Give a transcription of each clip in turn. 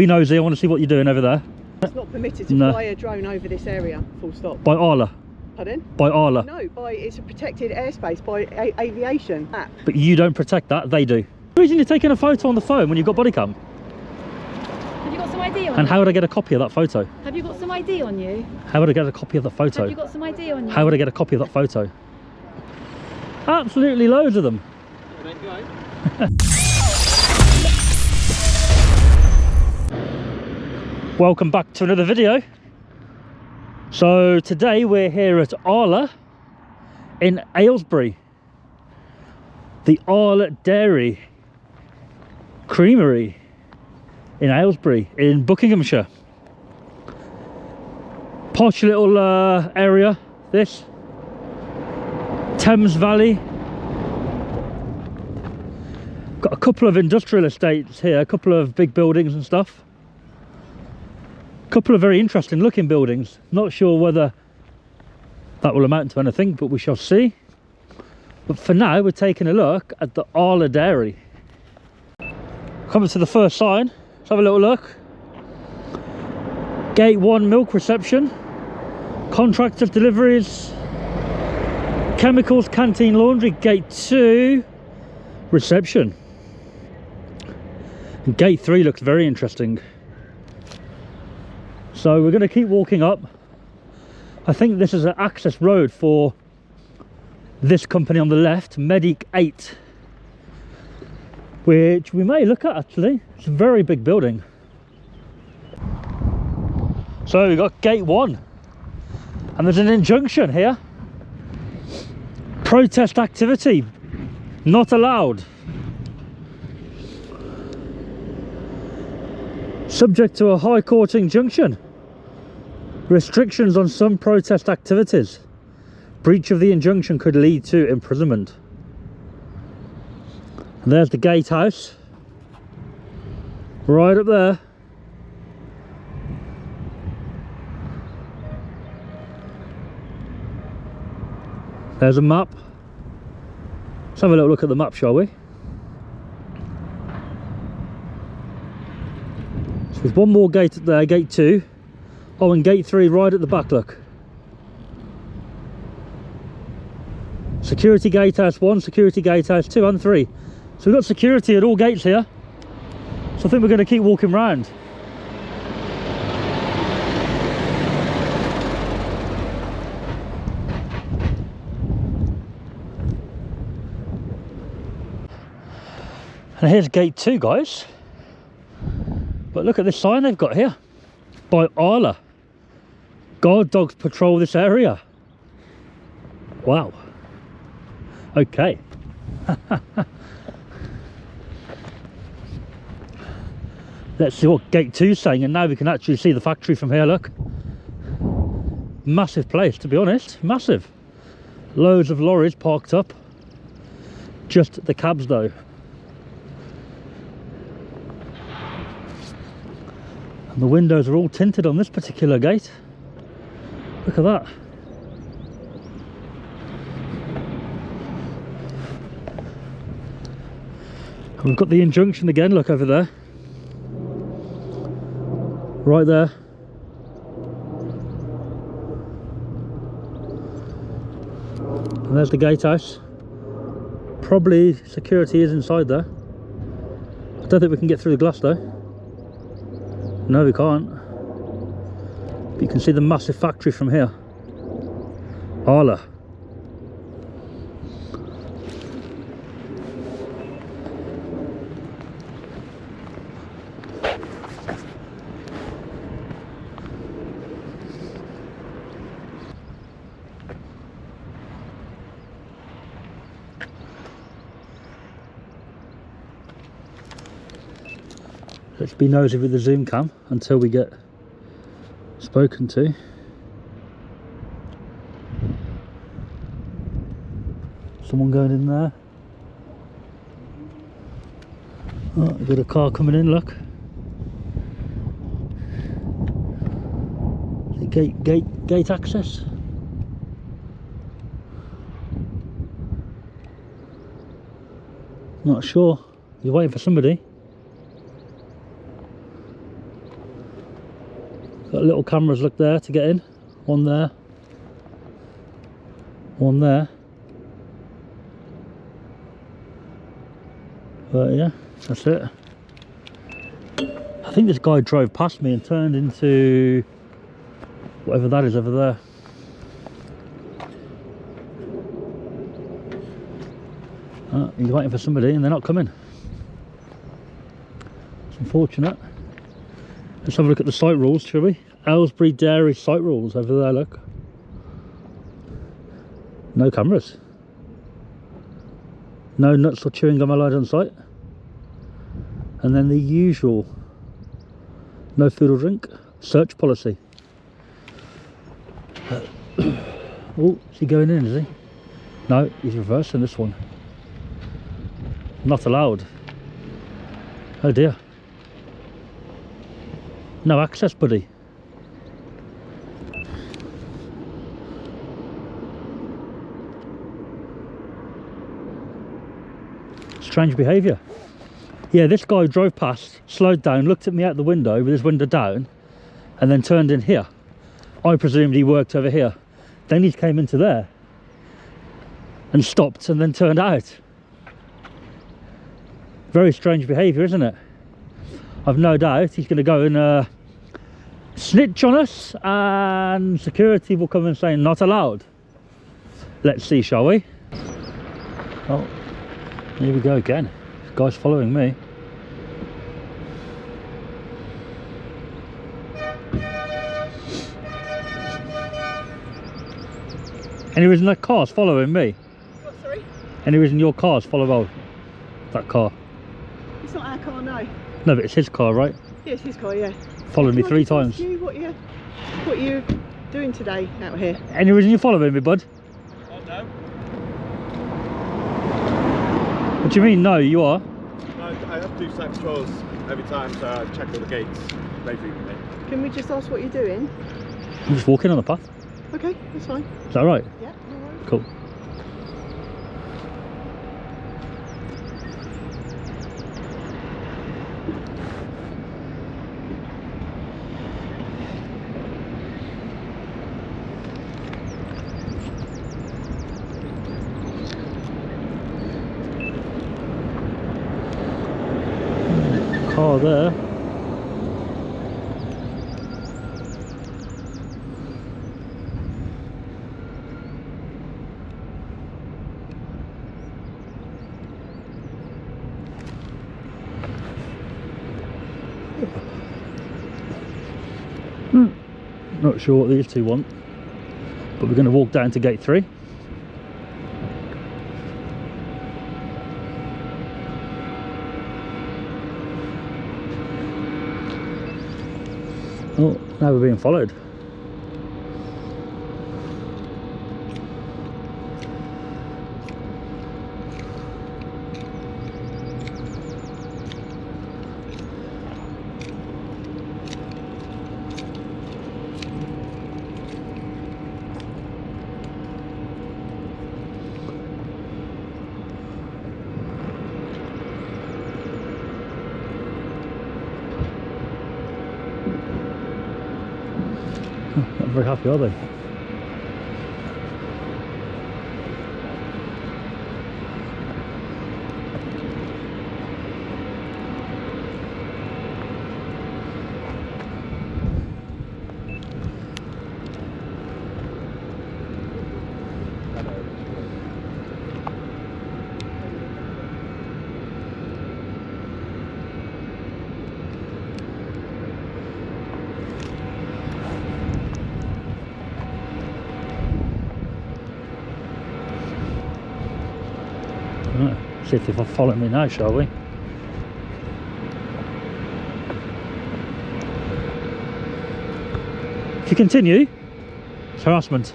Be nosy, I want to see what you're doing over there. It's not permitted to fly a drone over this area, full stop. By Arla? Pardon? By Arla? No, it's a protected airspace by aviation. But you don't protect that, they do. The reason you're taking a photo on the phone when you've got body cam? Have you got some ID on you? And how would I get a copy of that photo? Have you got some ID on you? How would I get a copy of that photo? Have you got some ID on you? How would I get a copy of that photo? Absolutely loads of them. Welcome back to another video. So today we're here at Arla in Aylesbury, the Arla Dairy Creamery in Aylesbury in Buckinghamshire. Posh little area this. Thames Valley. Got a couple of industrial estates here, a couple of big buildings and stuff. A couple of very interesting looking buildings. Not sure whether that will amount to anything, but we shall see. But for now, we're taking a look at the Arla Dairy. Coming to the first sign, let's have a little look. Gate 1 milk reception, contractors deliveries, chemicals, canteen, laundry. Gate 2 reception. And gate 3 looks very interesting. So we're going to keep walking up. I think this is an access road for this company on the left, Medic 8, which we may look at actually. It's a very big building. So we've got gate 1 and there's an injunction here. Protest activity not allowed. Subject to a High Court injunction. Restrictions on some protest activities. Breach of the injunction could lead to imprisonment. And there's the gatehouse. Right up there. There's a map. Let's have a little look at the map, shall we? So there's one more gate there, gate 2. Oh, and gate 3 right at the back, look. Security gatehouse 1, security gatehouse 2 and 3. So we've got security at all gates here. So I think we're going to keep walking round. And here's gate 2, guys. But look at this sign they've got here. By Arla. Guard dogs patrol this area. Wow. Okay. Let's see what gate 2 is saying, and now we can actually see the factory from here, look. Massive place, to be honest. Massive. Loads of lorries parked up. Just the cabs though. And the windows are all tinted on this particular gate. Look at that. And we've got the injunction again, look over there. Right there. And there's the gatehouse. Probably security is inside there. I don't think we can get through the glass though. No, we can't. But you can see the massive factory from here. Arla. Let's be nosy with the zoom cam until we get spoken to. Someone going in there. Oh, we've got a car coming in, look. Gate access. Not sure. You're waiting for somebody. Got little cameras, look there to get in. One there. One there. But yeah, that's it. I think this guy drove past me and turned into whatever that is over there. He's waiting for somebody and they're not coming. It's unfortunate. Let's have a look at the site rules, shall we? Aylesbury Dairy site rules over there, look. No cameras. No nuts or chewing gum allowed on site. And then the usual no food or drink. Search policy. Oh, is he going in, is he? No, he's reversing this one. Not allowed. Oh dear. No access, buddy. Strange behaviour. Yeah, this guy drove past, slowed down, looked at me out the window with his window down, and then turned in here. I presumed he worked over here. Then he came into there and stopped and then turned out. Very strange behaviour, isn't it? I've no doubt he's going to go and snitch on us, and security will come and say not allowed. Let's see, shall we? Oh, here we go again. This guy's following me. Any reason that car's following me? What, sorry? Any reason your car's following that car? It's not our car, no. No, but it's his car, right? Yeah, it's his car, yeah. Followed me Can I 3 just ask times. you what you doing today out here? Any reason you're following me, bud? Oh no. What do you mean, no, you are? No, I have to do site patrols every time, so I check all the gates very frequently. Can we just ask what you're doing? I'm just walking on the path. Okay, that's fine. Is that right? Yeah, no worries. Cool. Car there. Not sure what these two want, but we're going to walk down to gate 3. Oh, now we're being followed. Not very happy, are they? Right, see if they'll follow me now, shall we? If you continue, it's harassment.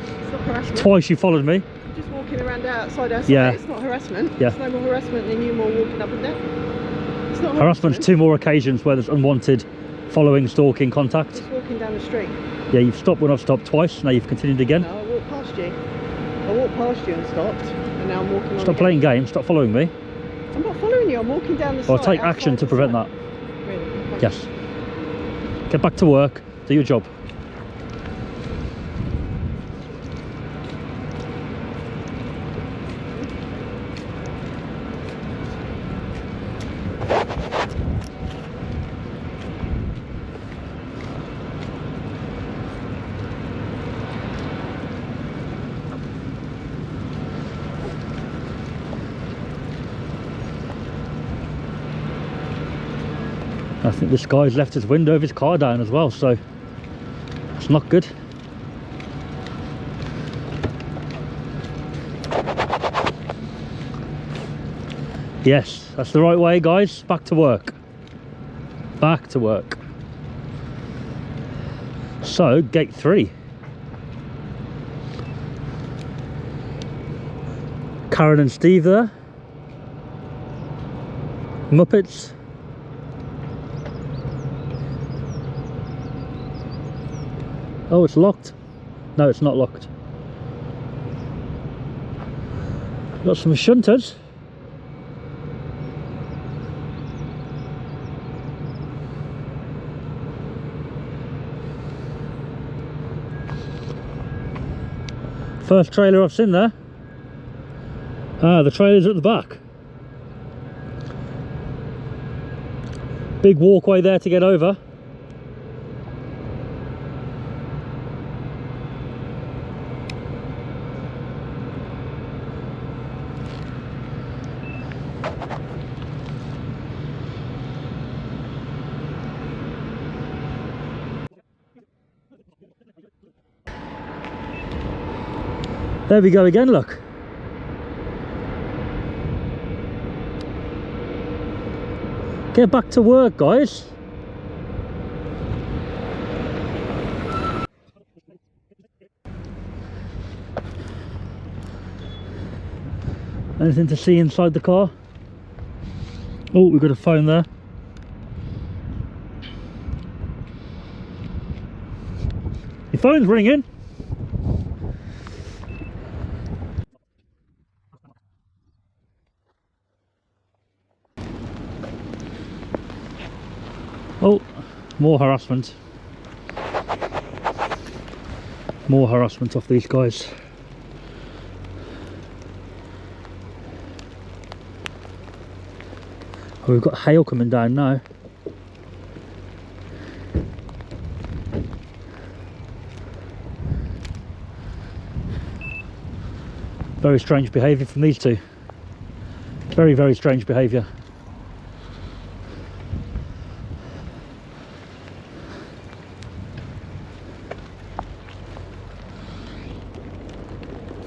It's not harassment. Twice you followed me. You're just walking around outside our site. Yeah. It's not harassment. Yeah. It's no more harassment than you more walking up and down. It's not Harassment's 2 more occasions where there's unwanted following, stalking, contact. Just walking down the street. Yeah, you've stopped when I've stopped twice, now you've continued again. No, I walked past you. I walked past you and stopped, and now I'm walking on Stop again. playing games, stop following me. I'm not following you. I'm walking down the I'll site. take action outside to the prevent site. that. Really? Okay. Yes. Get back to work, Do your job. I think this guy's left his window of his car down as well, so it's not good. Yes, that's the right way, guys. Back to work. Back to work. So, gate 3. Karen and Steve there. Muppets. Oh, it's locked. No, it's not locked. Got some shunters. First trailer I've seen there. Ah, the trailer's at the back. Big walkway there to get over. There we go again, look. Get back to work, guys. Anything to see inside the car? Oh, we've got a phone there. Your phone's ringing. Oh, more harassment. More harassment off these guys. Oh, we've got hail coming down now. Very strange behaviour from these two. Very, very strange behaviour.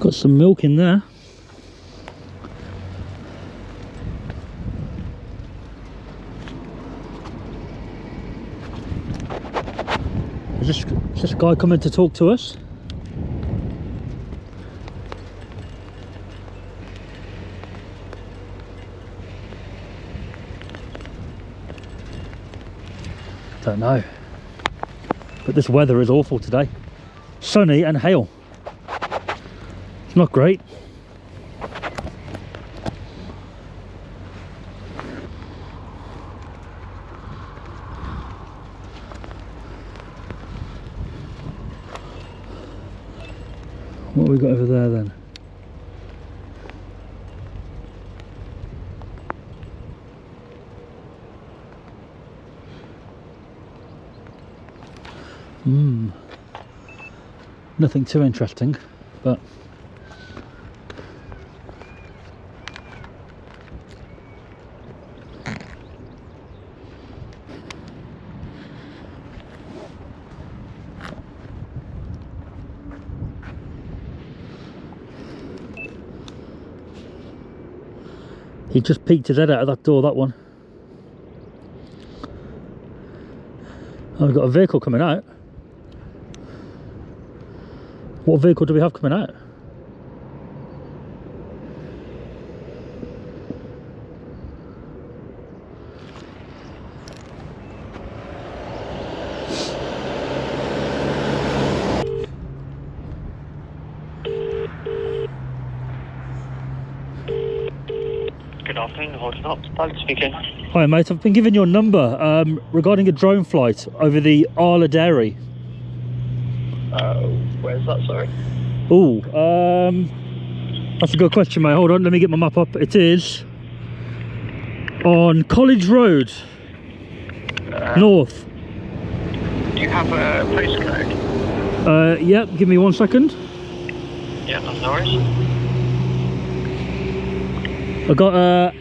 Got some milk in there. Is this guy coming to talk to us? Don't know. But this weather is awful today. Sunny and hail. It's not great. What have we got over there then? Nothing too interesting, but he just peeked his head out of that door, that one. Oh, we've got a vehicle coming out. What vehicle do we have coming out? Good afternoon, holding up. Doug speaking. Hi mate, I've been given your number regarding a drone flight over the Arla Dairy Where's that, sorry? Oh, that's a good question, mate. Hold on, let me get my map up. It is on College Road, north. Do you have a postcode? Yep, give me 1 second. Yeah, that's no worries. I got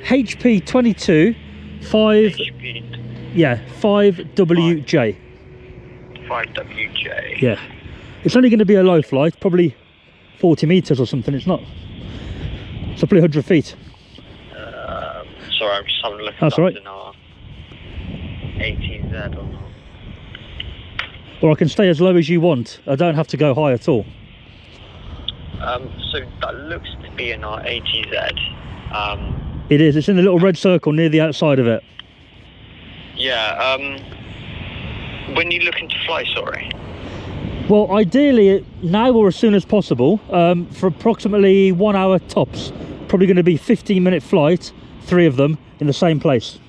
HP 22 5. HP Yeah, 5WJ. 5WJ. Yeah, it's only going to be a low flight, probably 40 meters or something. It's not. It's probably 100 feet. Sorry, I'm just having a look at That's that right. in our ATZ or not. Or I can stay as low as you want. I don't have to go high at all. So that looks to be in our ATZ. It is. It's in the little red circle near the outside of it. Yeah. When you looking to fly, sorry? Well, ideally now or as soon as possible, for approximately 1 hour tops. Probably going to be 15-minute flight, 3 of them in the same place.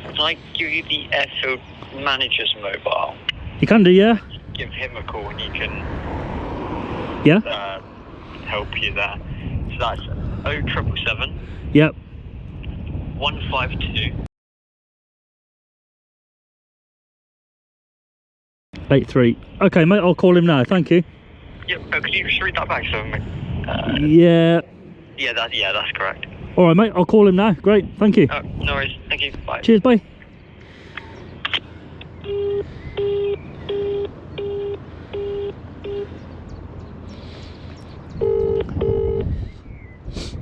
Can I give you the airfield manager's mobile? You can do, yeah? Give him a call and he can Yeah? help you there. So that's 0777 Yep. 152 83. Okay, mate, I'll call him now. Thank you. Yep. Could you just read that back so mate? Yeah. Yeah, that's correct. All right, mate, I'll call him now. Great, thank you. No worries. Thank you. Bye. Cheers, bye.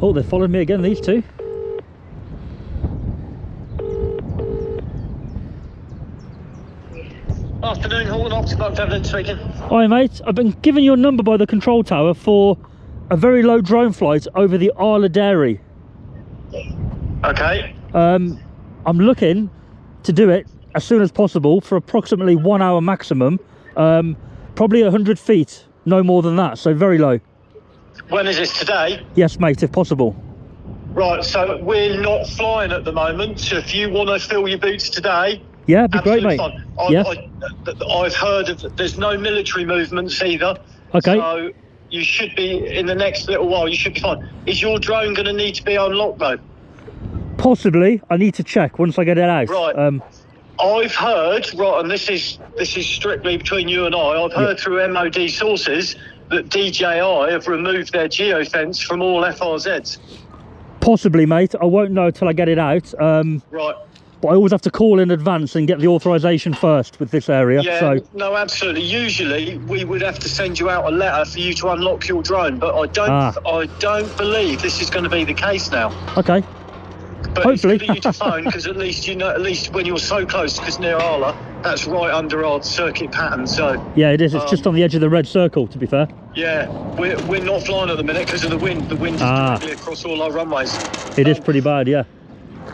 Oh, they're following me again, these two. Afternoon, Hall and Optimal Devlin speaking. Hi, mate. I've been given your number by the control tower for a very low drone flight over the Arla Dairy. Okay. I'm looking to do it as soon as possible for approximately 1 hour maximum. Probably 100 feet, no more than that, so very low. When is this, today? Yes, mate, if possible. Right, so we're not flying at the moment, so if you want to fill your boots today, Yeah, it'd be great, mate. fine. Yeah. I've heard of, there's no military movements either. Okay. So you should be, in the next little while, you should be fine. Is your drone going to need to be unlocked though? Possibly. I need to check once I get it out. Right. I've heard, right, and this is strictly between you and I've heard through MOD sources that DJI have removed their geofence from all FRZs. Possibly, mate. I won't know till I get it out. Right. But I always have to call in advance and get the authorisation first with this area. Yeah, So no, absolutely. Usually we would have to send you out a letter for you to unlock your drone, but I don't believe this is going to be the case now. okay. But Hopefully. it's good of you to phone, because at least you know, at least when you're so close, because near Arla, that's right under our circuit pattern. So Yeah, it is. It's just on the edge of the red circle, to be fair. yeah, we're not flying at the minute because of the wind. The wind is directly across all our runways. It is pretty bad, yeah.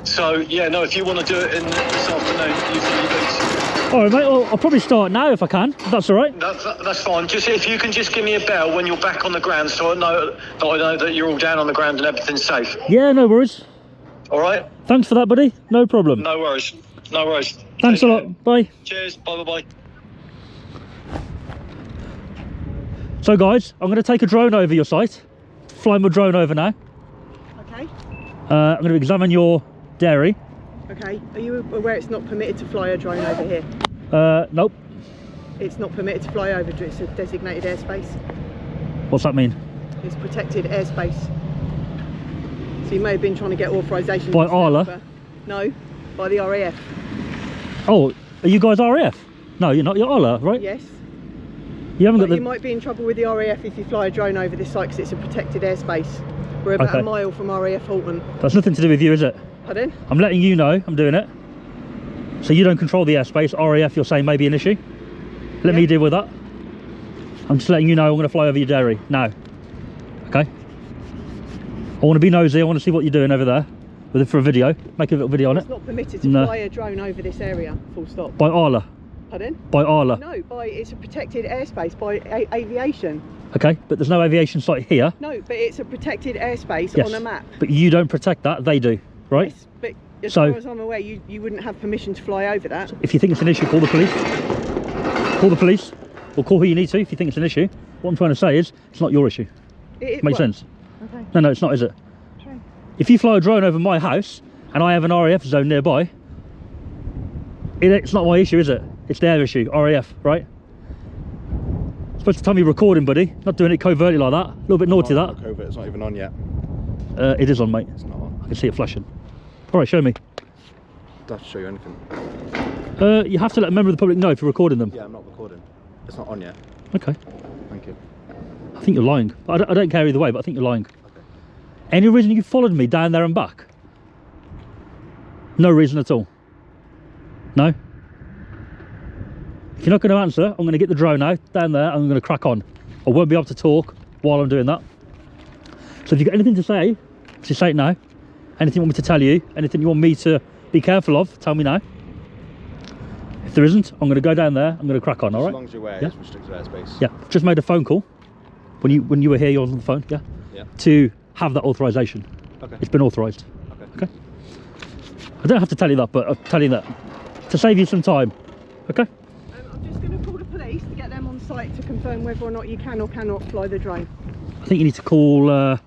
So yeah, no, if you want to do it this afternoon, you fill your boots. All right, mate. Well, I'll probably start now if I can. If that's all right. That's fine. Just if you can just give me a bell when you're back on the ground, so I know that you're all down on the ground and everything's safe. Yeah, no worries. All right. Thanks for that, buddy. No problem. No worries. No worries. Thanks a Take lot. care. Bye. Cheers. Bye bye. So, guys, I'm going to take a drone over your site. Fly my drone over now. Okay. I'm going to examine your dairy. Okay. Are you aware it's not permitted to fly a drone over here? Nope. It's not permitted to fly over. It's a designated airspace. What's that mean? It's protected airspace. So you may have been trying to get authorisation. By Arla? No, by the RAF. Oh, are you guys RAF? No, you're not. You're Arla, right? Yes. You haven't But got the... you might be in trouble with the RAF if you fly a drone over this site because it's a protected airspace. We're about Okay. a mile from RAF Halton. That's nothing to do with you, is it? Pardon? I'm letting you know I'm doing it. So you don't control the airspace. RAF, you're saying, may be an issue. Let me deal with that. I'm just letting you know I'm going to fly over your dairy now. Okay? I want to be nosy. I want to see what you're doing over there for a video. Make a little video on it. It's not permitted to fly a drone over this area, full stop. By Arla. Pardon? By Arla. No, it's a protected airspace by aviation. Okay, but there's no aviation site here. No, but it's a protected airspace Yes, on a map. but you don't protect that. They do, right? Yes, but as So- far as I'm aware, you wouldn't have permission to fly over that. If you think it's an issue, call the police. Call the police. or call who you need to if you think it's an issue. What I'm trying to say is, it's not your issue. It Makes well, sense? Okay. No, it's not, is it? True. If you fly a drone over my house and I have an RAF zone nearby, it's not my issue, is it? It's their issue, RAF, right? Supposed to tell me recording, buddy. Not doing it covertly like that. A little bit naughty, that. Covert, it's not even on yet. It is on, mate. It's not on. I can see it flashing. All right, show me. Don't have to show you anything. You have to let a member of the public know if you're recording them. Yeah, I'm not recording. It's not on yet. Okay. Thank you. I think you're lying. I don't care either way, but I think you're lying. Okay. Any reason you followed me down there and back? No reason at all? No? If you're not going to answer, I'm going to get the drone out down there and I'm going to crack on. I won't be able to talk while I'm doing that. So if you've got anything to say, just say it now. Anything you want me to tell you, anything you want me to be careful of, tell me now. If there isn't, I'm going to go down there, I'm going to crack on, all right? As long as you're aware, Yeah. it's restricted airspace. Yeah, I've just made a phone call. When you were here, you were on the phone, yeah? Yeah. To have that authorisation. Okay. It's been authorised. Okay. I don't have to tell you that, but I'm telling you that to save you some time. Okay? I'm just going to call the police to get them on site to confirm whether or not you can or cannot fly the drone. I think you need to call the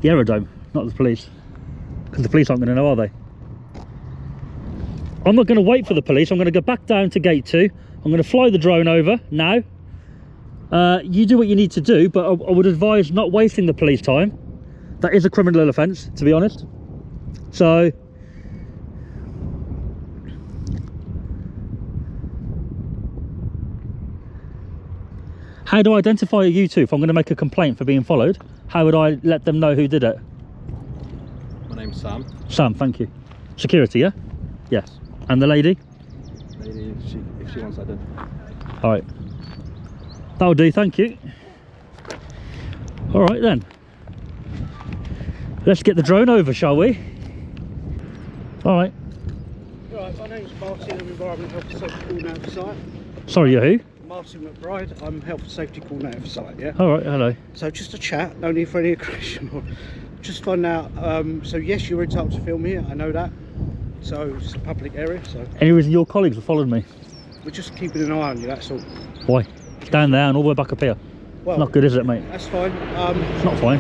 aerodrome, not the police, because the police aren't going to know, are they? I'm not going to wait for the police. I'm going to go back down to gate 2. I'm going to fly the drone over now. You do what you need to do, but I would advise not wasting the police time. That is a criminal offence, to be honest. So how do I identify you two if I'm going to make a complaint for being followed? How would I let them know who did it? My name's Sam. Sam, thank you. Security, yeah? Yes. And the lady? Lady, if she wants that done. All right. That'll do, thank you. All right then. Let's get the drone over, shall we? All right. Right, my name's Martin, I'm Environment Health and Safety Coordinator for site. Sorry, you're who? Martin McBride, I'm Health and Safety Coordinator for site, yeah? All right, hello. So just a chat, no need for any aggression. Or just find out, so yes, you're entitled to film here, I know that. So it's a public area, so Any reason your colleagues have followed me? we're just keeping an eye on you, that's all. Why? Down there and all the way back up here. Well, Not good, is it, mate? that's fine. It's not fine.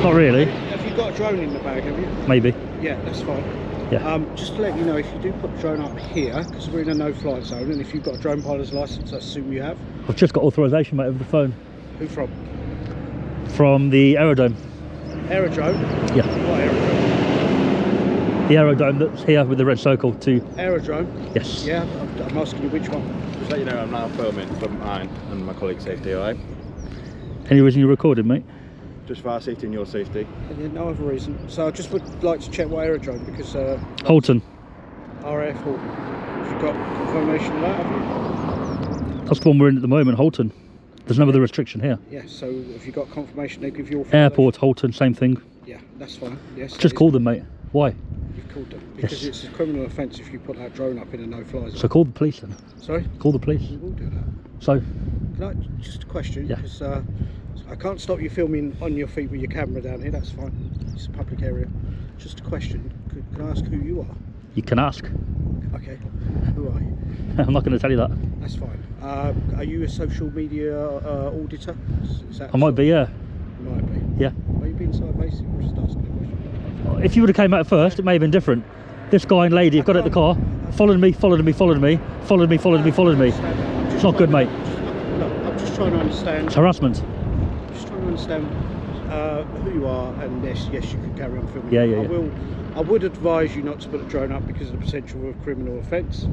Not really. Have you got a drone in the bag, have you? Maybe. Yeah, that's fine. Yeah. Just to let you know, if you do put the drone up here, because we're in a no-fly zone, and if you've got a drone pilot's licence, I assume you have. I've just got authorisation, mate, over the phone. Who from? From the aerodrome. Aerodrome? Yeah. What aerodrome? The aerodrome that's here with the red circle to... Aerodrome? Yes. Yeah, I'm asking you which one. Just let you know I'm now filming for mine and my colleague's safety, alright? Any reason you're recording, mate? Just for our safety and your safety. Yeah, no other reason. So I just would like to check what aerodrome, because Holton. RAF Hall. You've got confirmation of that, have you? That's the one we're in at the moment, Holton. There's no other restriction here. Yeah, so if you got confirmation, they give you all... Airport, Holton, same thing. Yeah, that's fine. Yes. Just call them, mate. Why? You've called them. Because Yes. it's a criminal offence if you put that drone up in a no-fly zone. So call the police then. Sorry? Call the police. We will do that. So, Can I, just a question, Yeah. because I can't stop you filming on your feet with your camera down here, that's fine. It's a public area. Just a question, can I ask who you are? you can ask. Okay, who are you? I'm not going to tell you that. That's fine. Are you a social media auditor? Is that I might be, yeah. You might be. Yeah. Are you being so evasive? I'm just asking a question. If you would have came out first, it may have been different. This guy and lady have got out the car, followed me, followed me, followed me, followed me, followed me, followed me. It's not good, mate. Look, I'm just trying to understand. It's harassment. Just trying to understand who you are, and yes, you can carry on filming. Yeah, yeah, yeah. I would advise you not to put a drone up because of the potential of criminal offence.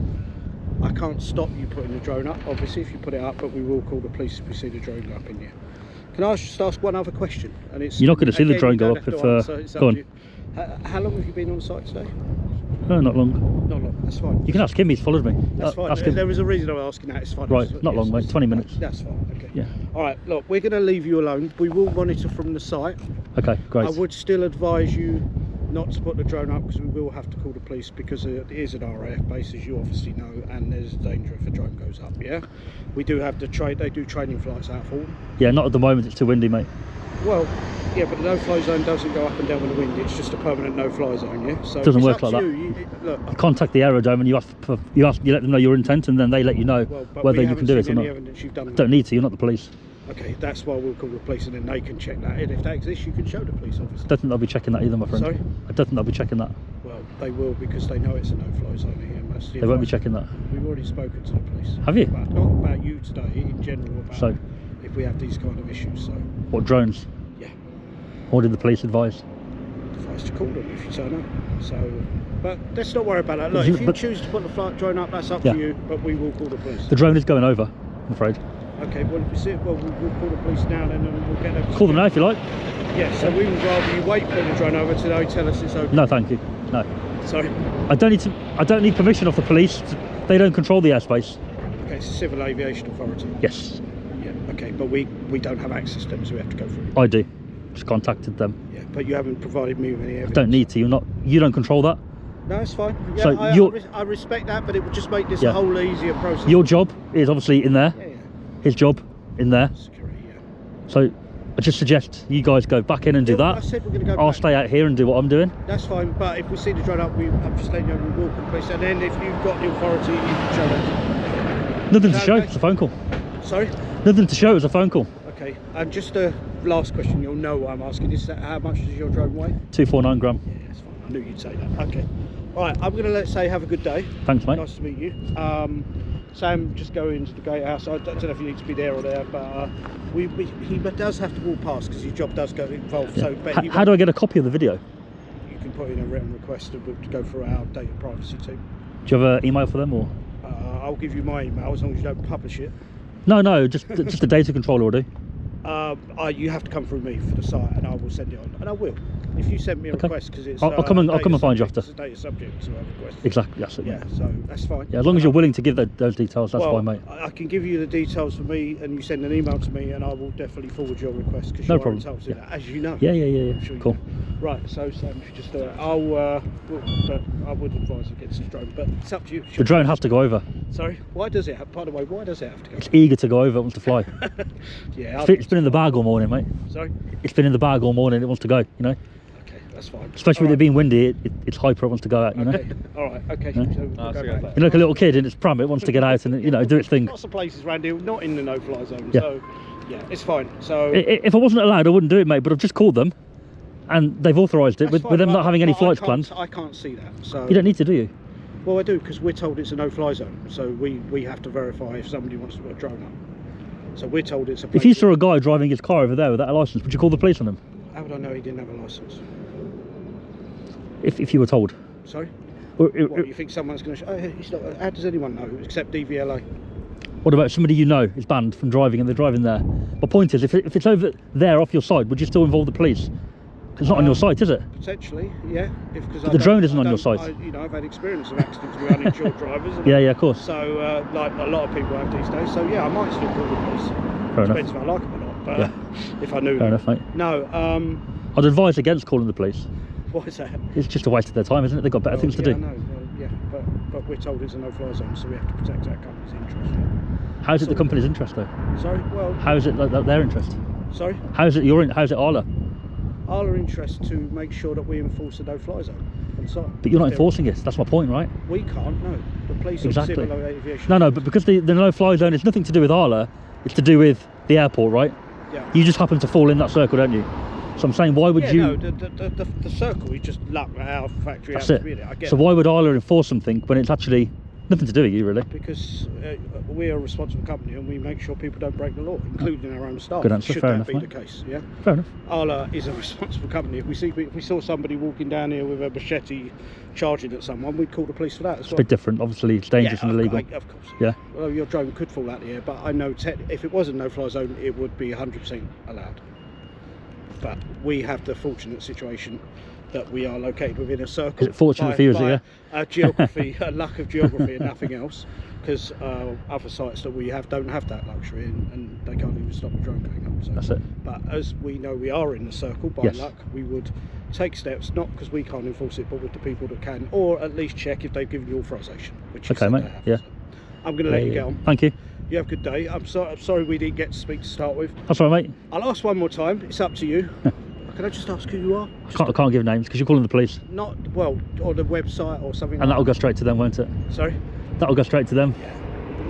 I can't stop you putting the drone up, obviously, if you put it up, but we will call the police if we see the drone go up in here. Can I just ask one other question? And it's You're not going to see the again, drone you go don't up have if... to answer, it's up go to on. you. How long have you been on site today? Oh, not long. Not long, that's fine. You can ask him, he's followed me. That's fine. Ask him. There was a reason I was asking that. It's fine. Right, It's- not long, mate, 20 minutes. That's fine. Okay. Yeah. All right. Look, we're going to leave you alone. We will monitor from the site. Okay, great. I would still advise you not to put the drone up because we will have to call the police because it is an RAF base, as you obviously know, and there's danger if a drone goes goes up. Yeah, we do have the they do training flights out for them. Yeah, not at the moment. It's too windy, mate. Well, yeah, but the no-fly zone doesn't go up and down with the wind. It's just a permanent no-fly zone. Yeah, so It doesn't it's work up like to that. You look, Contact the aerodrome and you let them know your intent, and then they let you know well, but whether we you can do haven't it or seen any not. evidence you've done that. Don't need to. You're not the police. Okay, that's why we'll call the police, and then they can check that. And if that exists, you can show the police officer. I don't think they'll be checking that either, my friend. Sorry? I don't think they'll be checking that. Well, they will, because they know it's a no-fly zone here. And that's the They won't be advice. checking that. We've already spoken to the police. Have you? Not about you today, in general, about So? if we have these kind of issues. So, What, drones? yeah, Or did the police advise? advice to call them if you turn up. So, but let's not worry about that. Look, if you But- choose to put the flight drone up, that's up Yeah. to you. But we will call the police. The drone is going over, I'm afraid. Okay, well, if we see it, well, we'll call the police now, then, and we'll get them. Call them now if you like. Yeah. So we would rather you wait for the drone over till they tell us it's okay. No, thank you. No. Sorry. I don't need permission off the police. They don't control the airspace. Okay, it's a civil aviation authority. Yes, Yeah. Okay, but we don't have access to them, so we have to go through. I do. Just contacted them. Yeah, but you haven't provided me with any evidence. Don't need to. You don't control that. No, it's fine. Yeah, So I respect that, but it would just make this Yeah. a whole easier process. Your job is obviously in there. Yeah, yeah. His job in there. Security, yeah. So I just suggest you guys go back in and do Yeah, that. I said we're going to go I'll back. stay out here and do what I'm doing. That's fine, but if we see the drone up, I'm just letting you know we will complete. And then if you've got the authority, you can show that. Nothing to Is that show. okay? It's a phone call. Sorry? Nothing to show. It's a phone call. Okay, and just a last question, you'll know what I'm asking. Is that how much does your drone weigh? 249 gram. Yeah, that's fine. I knew you'd say that. Okay. All right, I'm going to say have a good day. Thanks, mate. Nice to meet you. Sam, just go into the gatehouse. I don't know if you need to be there or there, but he does have to walk past because his job does go involved. Yeah. So, but How do I get a copy of the video? You can put in a written request to go through our data privacy team. Do you have an email for them or? I'll give you my email as long as you don't publish it. No, just the data controller will do. You have to come through me for the site, and I will send it on, and I will. If you send me a Okay. request, because it's I'll come and find you after. It's a data subject to a request. Exactly. That's it. Yeah, Mate. so that's fine. Yeah, as long as you're willing to give those details, that's well, fine, mate. I can give you the details for me, and you send an email to me, and I will definitely forward your request because No you are problem. entitled to Yeah. that, as you know. Yeah. I'm sure you Cool. know. Right, so Sam, if you just but I would advise against the drone, but it's up to you. The drone has to go over. Sorry, why does it? By the way, why does it have to go? It's eager to go over. It wants to fly. Yeah, It's been in the bag all morning, mate. Sorry. It's been in the bag all morning. It wants to go. You know, Okay, that's fine. especially with All it being windy. It's hyper. It wants to go out. You know, Okay, all right, okay. Yeah. So we'll go back. you're like a little kid in its pram. It wants to get out and do its thing. Lots of places around here not in the no-fly zone, Yeah. so yeah, it's fine. So If I wasn't allowed, I wouldn't do it, mate. But I've just called them, and they've authorised it that's with fine, them but- not having any but flights I can't- planned. I can't see that. So You don't need to, do you? Well, I do, because we're told it's a no-fly zone, so we have to verify if somebody wants to put a drone up. So we're told it's a. If you saw a guy driving his car over there without a licence, would you call the police on him? How would I know he didn't have a licence? If you were told? Sorry. Or, What, you think someone's going to? He's not. How does anyone know except DVLA? what about somebody you know is banned from driving and they're driving there? My point is, if it's over there off your side, would you still involve the police? It's not on your site, is it? Potentially, yeah. Because But the drone isn't on your site. I've had experience of accidents with uninsured drivers. And Yeah, of course. So, like a lot of people have these days. So, yeah, I might still call the police. Fair enough. Depends if I like them or not. But Yeah. if I knew Fair them. enough, mate. No. I'd advise against calling the police. What is that? It's just a waste of their time, isn't it? They've got better Well, things to yeah, do. I know. Well, yeah, but we're told it's a no-fly zone, so we have to protect our company's interest. Yeah. How's it the So- company's interest, though? Sorry. Well. How is it like their interest? Sorry. How's it Arla? Our interest to make sure that we enforce the no-fly zone on site. But you're not If there- enforcing it. That's my point, right? We can't. No. The police Exactly. or civil aviation. No, but because the no-fly zone is nothing to do with Arla, it's to do with the airport, right? Yeah. You just happen to fall in that circle, don't you? So I'm saying, why would Yeah, you? no, the circle is just luck at our factory. That's hours, it. Really. I get So that. why would Arla enforce something when it's actually nothing to do with you, really? Because we're a responsible company and we make sure people don't break the law, including our own staff. Good answer, Should fair that enough, be mate. the case? Yeah. Fair enough. Arla is a responsible company. If we saw somebody walking down here with a machete charging at someone, we'd call the police for that as It's a well. bit different. Obviously, it's dangerous and illegal. Of course. Yeah. Well, your drone could fall out of the air, but I know if it was a no-fly zone, it would be 100% allowed. But we have the fortunate situation that we are located within a circle. Is it fortunate for you, is it, yeah? Geography, a luck of geography and nothing else. Because other sites that we have don't have that luxury, and they can't even stop a drone going up. So. That's it. But as we know we are in the circle by Yes. luck, we would take steps, not because we can't enforce it, but with the people that can, or at least check if they've given you authorisation, which you Okay, said mate. they have. Yeah. I'm going to let you get on. Thank you. You have a good day. I'm sorry we didn't get to speak to start with. That's all right, mate. I'll ask one more time. It's up to you. Can I just ask who you are? I can't give names because you're calling the police. Not, well, on the website or something And like that'll go straight to them, won't it? that. Sorry? That'll go straight to them.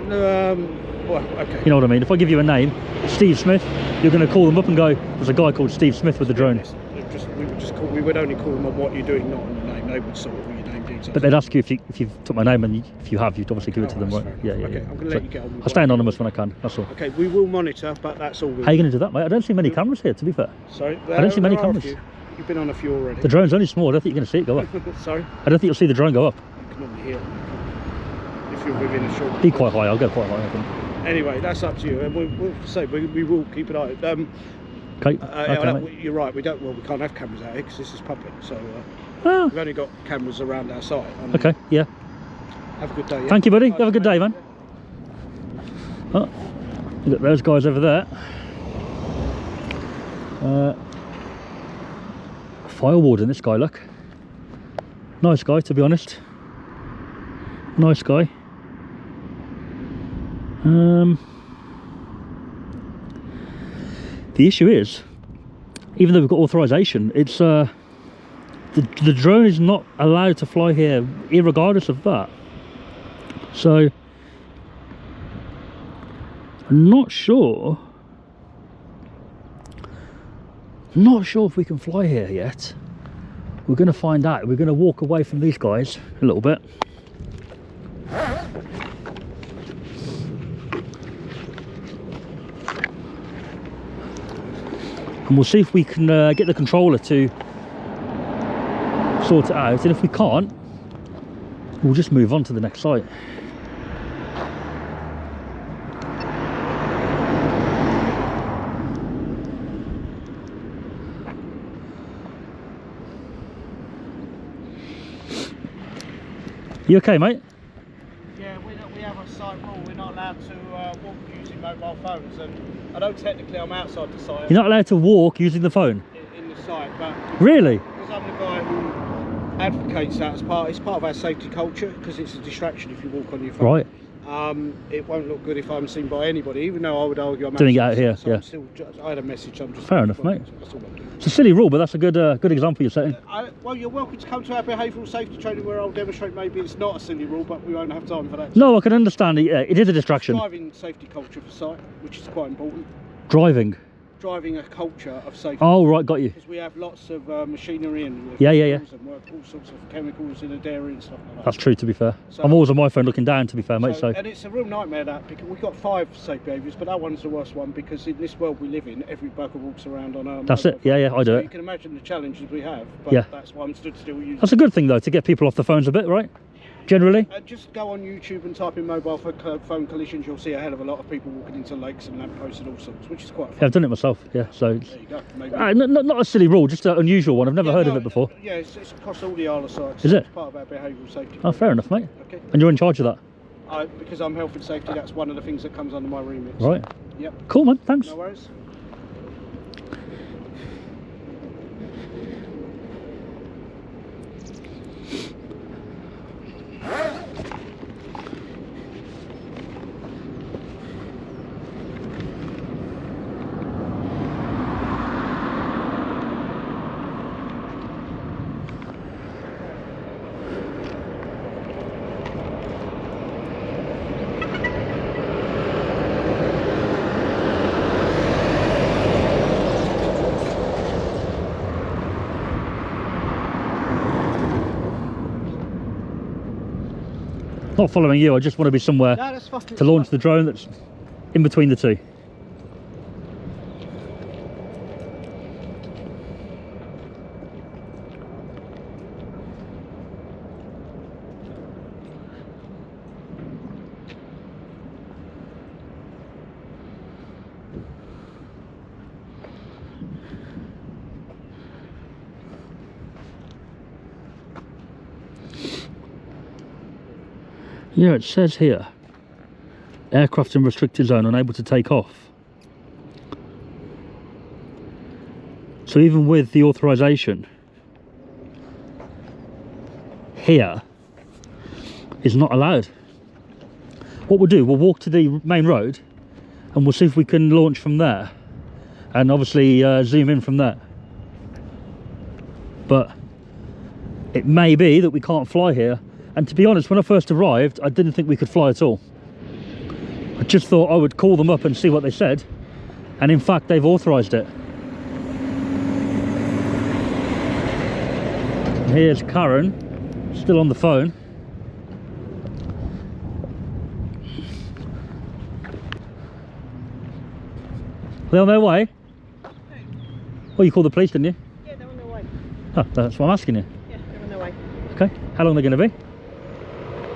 Well, okay. You know what I mean? If I give you a name, Steve Smith, you're going to call them up and go, there's a guy called Steve Smith with the drone. We would only call them on what you're doing, not on your name. They would sort of all your name details. But they'd ask you if you've took my name, and if you have, you'd obviously give it to them, right? Yeah. Okay, I'm going to let you get on with I'll stay anonymous when I can, that's all. Okay, we will monitor, but that's all. How are you going to do that, mate? I don't see many cameras here, to be fair. Sorry? I don't see many there are a cameras. few. You've been on a few already. The drone's only small, I don't think you're going to see it go up. Sorry? I don't think you'll see the drone go up. You can normally hear it if you're within a short... Be quite high, I'll go quite high, I think. Anyway, that's up to you, and we'll say we will keep an eye. Okay, mate. You're right. We can't have cameras out here because this is public. So Ah, we've only got cameras around our site. okay, yeah. Have a good day. Yeah? Thank you, buddy. Have a good day, man. Oh, look at those guys over there. Fire warden, this guy, look. Nice guy, to be honest. Nice guy. The issue is, even though we've got authorisation, it's the drone is not allowed to fly here, irregardless of that. So, I'm not sure if we can fly here yet. We're going to find out. We're going to walk away from these guys a little bit. And we'll see if we can get the controller to sort it out, and if we can't, we'll just move on to the next site. You okay, mate? Yeah, we have a site rule. We're not allowed to walk using mobile phones, and I know technically I'm outside the site. You're not allowed to walk using the phone? In the site, but Really? because I'm the guy who advocates that as it's part of our safety culture, because it's a distraction if you walk on your phone. Right. It won't look good if I'm seen by anybody, even though I would argue I'm Doing it outside, out here, so yeah. I'm still, I had a message. I'm just Fair enough, mate. That's all I'm doing. It's a silly rule, but that's a good example you're setting. Well, you're welcome to come to our behavioural safety training where I'll demonstrate maybe it's not a silly rule, but we won't have time for that. No, I can understand it. Yeah, it is a distraction. Driving safety culture for site, which is quite important. Driving a culture of safety. Oh, right, got you. Because we have lots of machinery and Yeah. and work, all sorts of chemicals in a dairy and stuff like that. That's true, to be fair. So- I'm always on my phone looking down, to be fair, mate, so... And it's a real nightmare that, because we've got 5 safe behaviours, but that one's the worst one, because in this world we live in, every bugger walks around on a That's mobile it, yeah, phone. I do So it. you can imagine the challenges we have, but Yeah. that's why I'm stood still using. That's a good thing, though, to get people off the phones a bit, right? Generally? Just go on YouTube and type in mobile phone collisions. You'll see a hell of a lot of people walking into lakes and lampposts and all sorts, which is quite fun. Yeah, I've done it myself, yeah, so... There you go. Maybe. Not a silly rule, just an unusual one. I've never heard of it before. Yeah, it's across all the Arla sites. Is it? It's part of our behavioural safety. Oh, fair enough, mate. Okay. And you're in charge of that? Because I'm health and safety, that's one of the things that comes under my remit. Right. Yep. Cool, man, thanks. No worries. Not following you, I just want to be somewhere No, that's fucking to launch the drone that's in between the two. Yeah, it says here, aircraft in restricted zone, unable to take off. So even with the authorisation, here is not allowed. What we'll do, we'll walk to the main road and we'll see if we can launch from there, and obviously zoom in from there. But it may be that we can't fly here, and to be honest, when I first arrived I didn't think we could fly at all. I just thought I would call them up and see what they said, and in fact they've authorised it. And here's Karen, still on the phone. They're on their way? Well, you called the police, didn't you? Yeah, they're on their way. Oh, that's what I'm asking you. Yeah, they're on their way. Okay. How long are they going to be?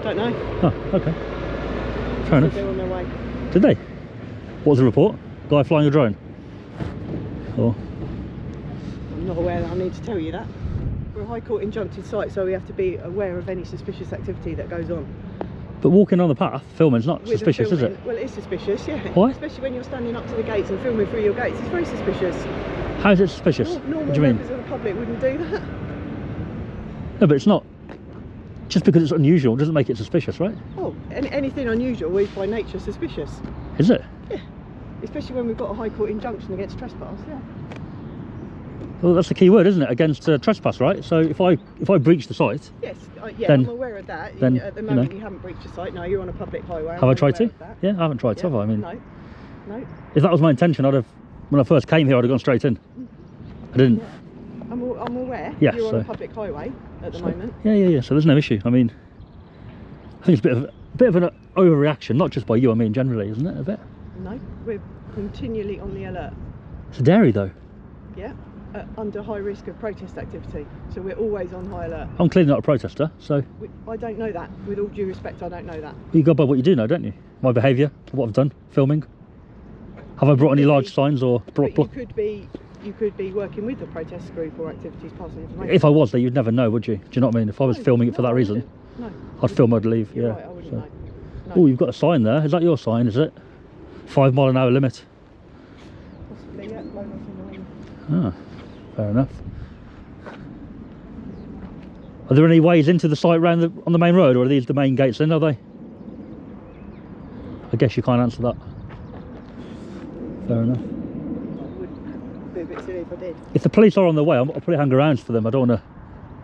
Don't know. Oh, okay. Fair enough. They're on their way. Did they? What was the report? Guy flying a drone? Or? I'm not aware that I need to tell you that. We're a High Court injuncted site, so we have to be aware of any suspicious activity that goes on. But walking on the path, filming's not With the suspicious, is filming- it? Well, it is suspicious, yeah. Why? Especially when you're standing up to the gates and filming through your gates. It's very suspicious. How is it suspicious? Normal What do you mean? members of the public wouldn't do that. No, but it's not. Just because it's unusual doesn't make it suspicious, right? Oh, anything unusual is by nature suspicious. Is it? Especially when we've got a High Court injunction against trespass, yeah. Well, that's the key word, isn't it? Against trespass, right? So if I breach the site, Yes, yeah, Then- I'm aware of that. then, At the you moment know. you haven't breached a site. No, you're on a public highway. have I tried to? Aware of that. Yeah, I haven't tried to, have I? I mean, No, no. if that was my intention, I'd have, when I first came here, I'd have gone straight in. I didn't. I'm aware. Yeah, You're on so- a public highway at the moment. Yeah. So there's no issue. I mean, I think it's a bit of an overreaction, not just by you. I mean, generally, isn't it? A bit. No, we're continually on the alert. It's a dairy, though. Yeah, under high risk of protest activity. So we're always on high alert. I'm clearly not a protester, so I don't know that. With all due respect, I don't know that. you go by what you do know, don't you? My behaviour, what I've done, filming. Have I brought any large signs or But you could be working with a protest group or activities passing information. If I was there, you'd never know, would you? Do you know what I mean? If I was filming it for No, that I reason, wouldn't. No. I'd film, I'd leave. You're yeah. right, I wouldn't so. know. No. Oh, you've got a sign there. Is that your sign? Is it? 5 mile an hour limit. Possibly, yeah, low enough in the lane. Ah, fair enough. Are there any ways into the site round on the main road, or are these the main gates then, are they? I guess you can't answer that. Fair enough. Would be a bit silly if I did. If the police are on their way, I'll probably hang around for them. I don't want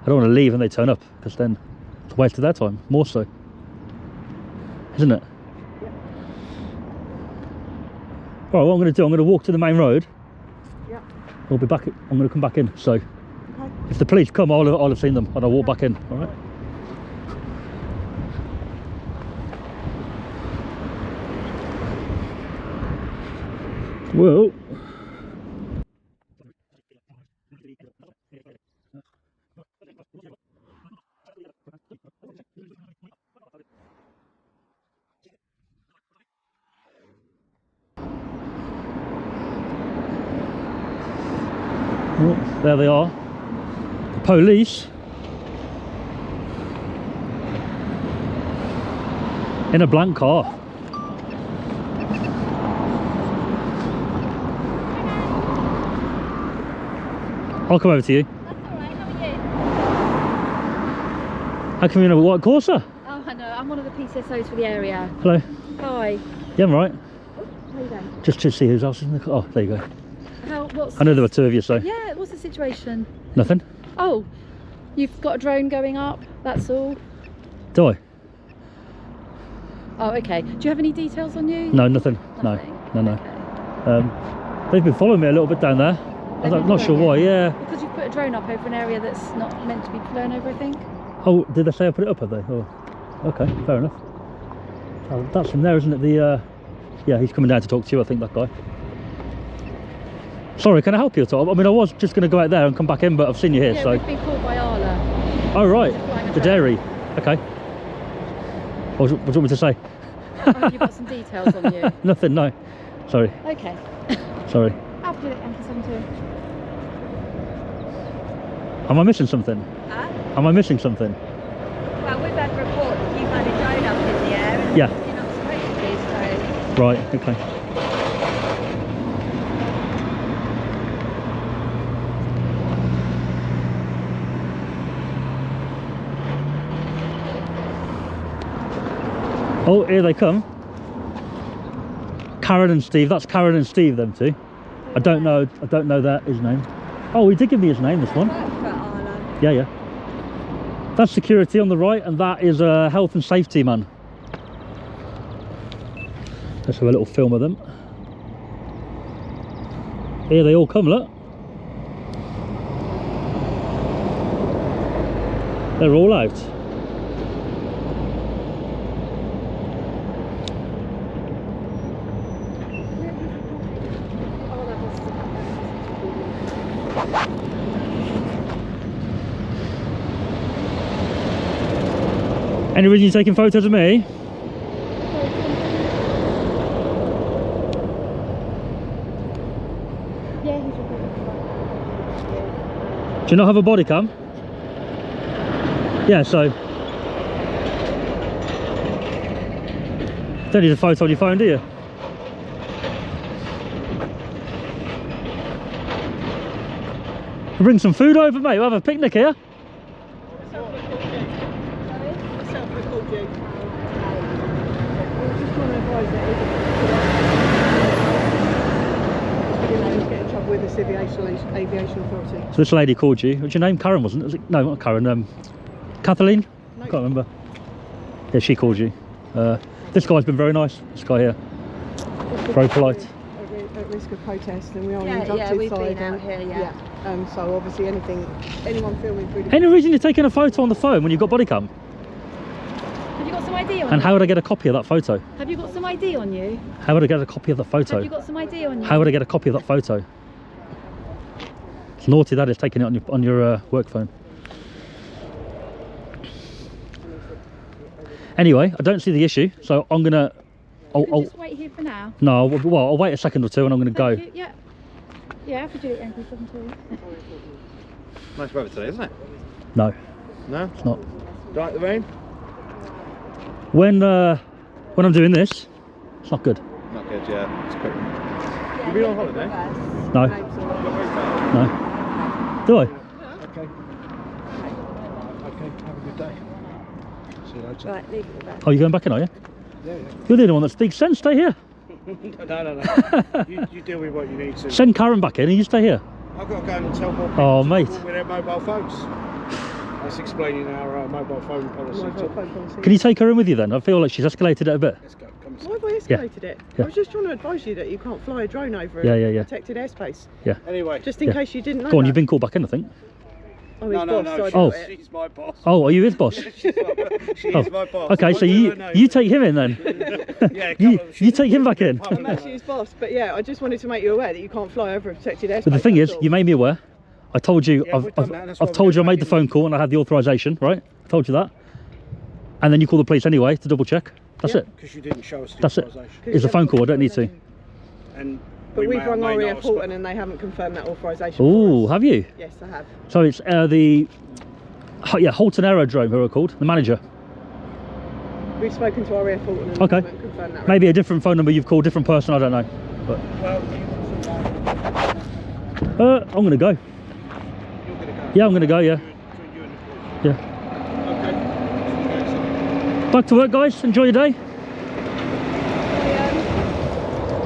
to leave and they turn up, because then it's a waste of their time, more so. Isn't it? Yeah. Alright, what I'm going to do, I'm going to walk to the main road. Yeah. I'll be back. I'm going to come back in. So Okay. if the police come, I'll have seen them and I'll walk back in. All right. Well. Well, there they are. The police in a blank car. I'll come over to you. That's alright, how are you? How come you know what Corsa? Oh, I know, I'm one of the PCSOs for the area. Hello. Hi. Yeah, I'm right. How you doing? Just to see who's else in the car. Oh, there you go. What's I know there were two of you, so Yeah, what's the situation? nothing. Oh, you've got a drone going up, that's all? Do I? Oh, okay. Do you have any details on you? No, nothing. Nothing? No. Okay. They've been following me a little bit down there. They've I'm been not sure why. following you? Yeah. Because you've put a drone up over an area that's not meant to be flown over, I think. Oh, did they say I put it up? Have they? Oh, okay, fair enough. Oh, that's him there, isn't it? The yeah, he's coming down to talk to you. I think that guy. Sorry, can I help you at all? I mean, I was just going to go out there and come back in, but I've seen you here, Yeah, so. we've been called by Arla. Oh right, flying a the drone. dairy. Okay. What do you want me to say? Oh, you've got some details on you. Nothing. No. Sorry. Okay. Sorry. After it, Uncle 72. Am I missing something? Huh? Am I missing something? Well, we've had reports that you've had a drone up in the air and Yeah. you're not supposed to, so... Right. Okay. Oh, here they come. Karen and Steve. That's Karen and Steve, them two. I don't know that his name. Oh, he did give me his name, this one. Work for Arla. Yeah, yeah. That's security on the right, and that is a health and safety man. Let's have a little film of them. Here they all come, look. They're all out. Any reason you're taking photos of me? Yeah, he's recording. Do you not have a body cam? Yeah, so don't need a photo on your phone, do you? Bring some food over, mate. We'll have a picnic here. Self-record you. Just want to advise that he's get in trouble with the Aviation Authority. So this lady called you. What's your name? Karen, wasn't it? Was it? No, not Karen. Kathleen? No. I can't remember. Yeah, she called you. This guy's been very nice. This guy here. Very polite. At risk of protest, and we are on the Yeah, inducted we've side. been out here, yeah. So obviously anyone filming through the... Any reason you're taking a photo on the phone when you've got body cam? Have you got some ID on And you? how would I get a copy of that photo? Have you got some ID on you? How would I get a copy of that photo? Have you got some ID on you? How would I get a copy of that photo? It's naughty that is, taking it on your work phone. Anyway, I don't see the issue, so I'm gonna. Can we just wait here for now? No, well, I'll wait a second or two, and I'm gonna go. Thank you. Yeah. Yeah, I could do it MP17. Nice weather today, isn't it? No, No? it's not. Don't like the rain? When I'm doing this, it's not good. Not good, yeah. It's quick. You been on holiday? No, no. Do I? Okay. Okay, have a good day. See you later. Right, leave it back. Oh, you're going back in, are you? Yeah, You're the only one that speaks sense. Stay here. yeah. No. You deal with what you need to. Send Karen back in, and you stay here. I've got to go and tell more people Oh, to mate. call with their mobile phones. That's explaining our mobile phone policy. Mobile phone policy. Can you take her in with you then? I feel like she's escalated it a bit. Let's go. Come and Why have I escalated it? Yeah. I was just trying to advise you that you can't fly a drone over Yeah. protected airspace. Anyway. Just in Yeah. case you didn't know Go on, that. you've been called back in, I think. Oh, his boss, so I She, Oh. doubt it. she's my boss. Oh, are you his boss? She is my boss. Okay, so What do you I know? take him in then. Yeah, You take him back in. I'm actually his boss, but yeah, I just wanted to make you aware that you can't fly over a protected airspace. But the thing is, that's all. you made me aware. I told you, Yeah, we've done that, that's why I've we're told you I going made the back phone in. call and I had the authorisation, right? I told you that. And then you call the police anyway to double check. That's Yeah. it. Because you didn't show us the That's it. authorisation. It's a phone call, I don't need to. And But we we've may or rung may not RAF have Horton and they haven't confirmed that authorisation. Oh, for us. have you? Yes, I have. So it's Halton Aerodrome, who are called, the manager. We've spoken to RAF Horton and Okay. they haven't confirmed that. Maybe a different phone number you've called, different person, I don't know. But Well, I'm going to go. you're going to go. Yeah, I'm going to go, yeah. Between you and the police. Yeah. Okay. Back to work, guys. Enjoy your day.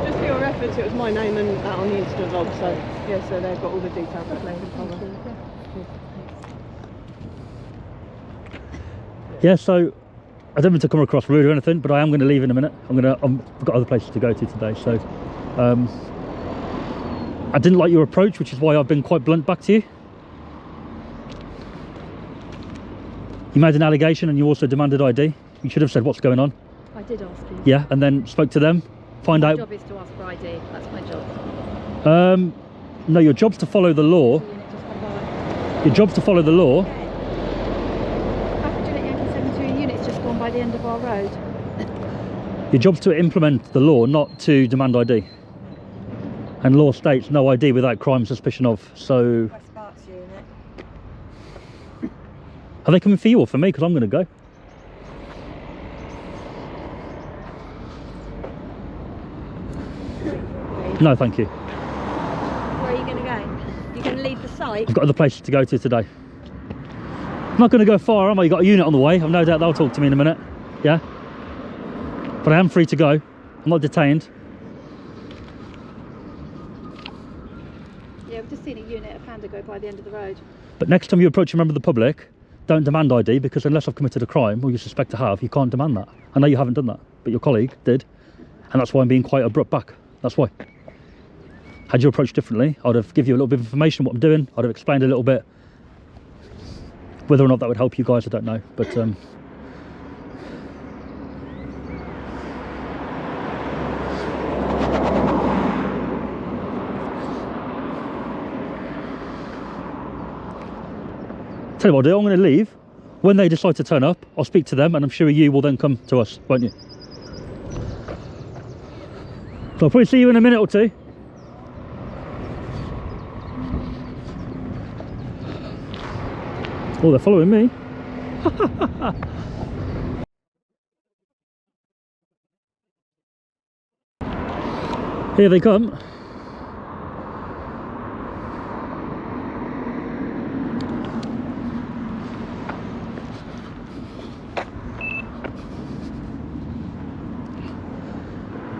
Just for your reference, it was my name and that on the incident log, so yeah, so they've got all the details that they can cover. Yeah, so I don't mean to come across rude or anything, but I am going to leave in a minute. I've got other places to go to today, so I didn't like your approach, which is why I've been quite blunt back to you. You made an allegation and you also demanded ID. You should have said what's going on. I did ask you. Yeah, and then spoke to them, find My out. job is to ask for ID. That's my job. No, your job's to follow the law. So you need to just come by. Your job's to follow the law. Average unit Yankee 72 units just gone by the end of our road. Your job's to implement the law, not to demand ID. And law states no ID without crime suspicion of. So, West Berks unit. are they coming for you or for me? Because I'm going to go. No, thank you. Where are you going to go? You're going to leave the site? I've got other places to go to today. I'm not going to go far, am I? You've got a unit on the way. I've no doubt they'll talk to me in a minute. Yeah? But I am free to go. I'm not detained. just seen a unit of panda go by the end of the road. But next time you approach a member of the public, don't demand ID, because unless I've committed a crime, or you suspect to have, you can't demand that. I know you haven't done that, but your colleague did. And that's why I'm being quite abrupt back. That's why. Had you approached differently, I'd have given you a little bit of information what I'm doing. I'd have explained a little bit. Whether or not that would help you guys, I don't know. But tell you what I'll do, I'm going to leave. When they decide to turn up, I'll speak to them, and I'm sure you will then come to us, won't you? So I'll probably see you in a minute or two. Oh, they're following me. Here they come.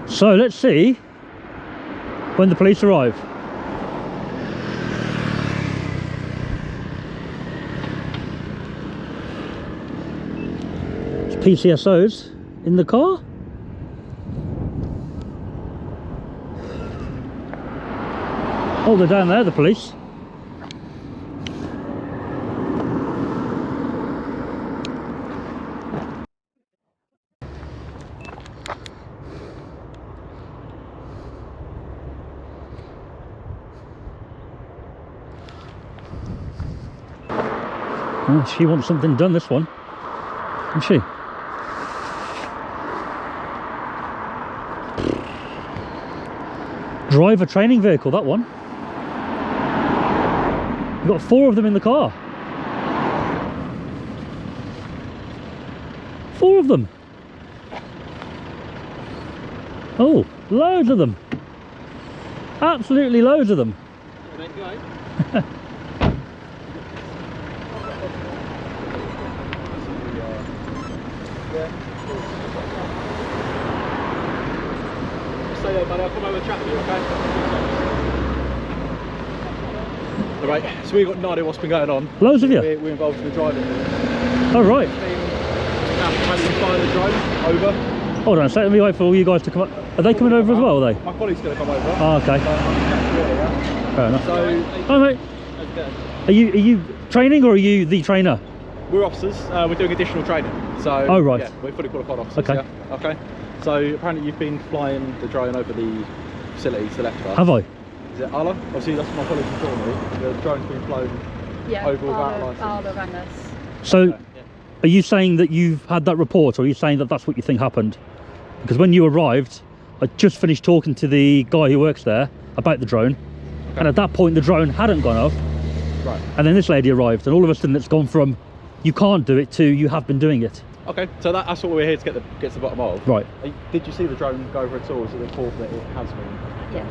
So let's see when the police arrive. PCSOs in the car. Oh, they're down there, the police. Oh, she wants something done, this one, doesn't she? Driver training vehicle, that one. We've got 4 of them in the car. 4 of them. Oh, loads of them. Absolutely loads of them. Stay there, buddy. I'll come over and chat with you, okay? Alright, so we've got no idea what's been going on. Loads of you? We're involved in the driving. Oh, right. Now, flying the drone over. Hold on a second, let me wait for all you guys to come up. Are they coming over as well, are they? My colleague's going to come over. Oh, okay. Fair enough. So, hi, mate. how's it going? Are you training, or are you the trainer? We're officers. We're doing additional training. So, oh, right. Yeah, we're fully qualified officers. Okay. Yeah. Okay. So apparently you've been flying the drone over the facility to the left of us. Have I? Is it Arla? Obviously that's my colleague before me. The drone's been flown over without a license. Arla rang us. So, Okay. Yeah. are you saying that you've had that report, or are you saying that that's what you think happened? Because when you arrived, I just finished talking to the guy who works there about the drone, and at that point the drone hadn't gone up. Right. And then this lady arrived, and all of a sudden it's gone from you can't do it to you have been doing it. Okay, so that's what we're here to get to the bottom of. Right. Did you see the drone go over at all? Is it the report that it has been? Yeah.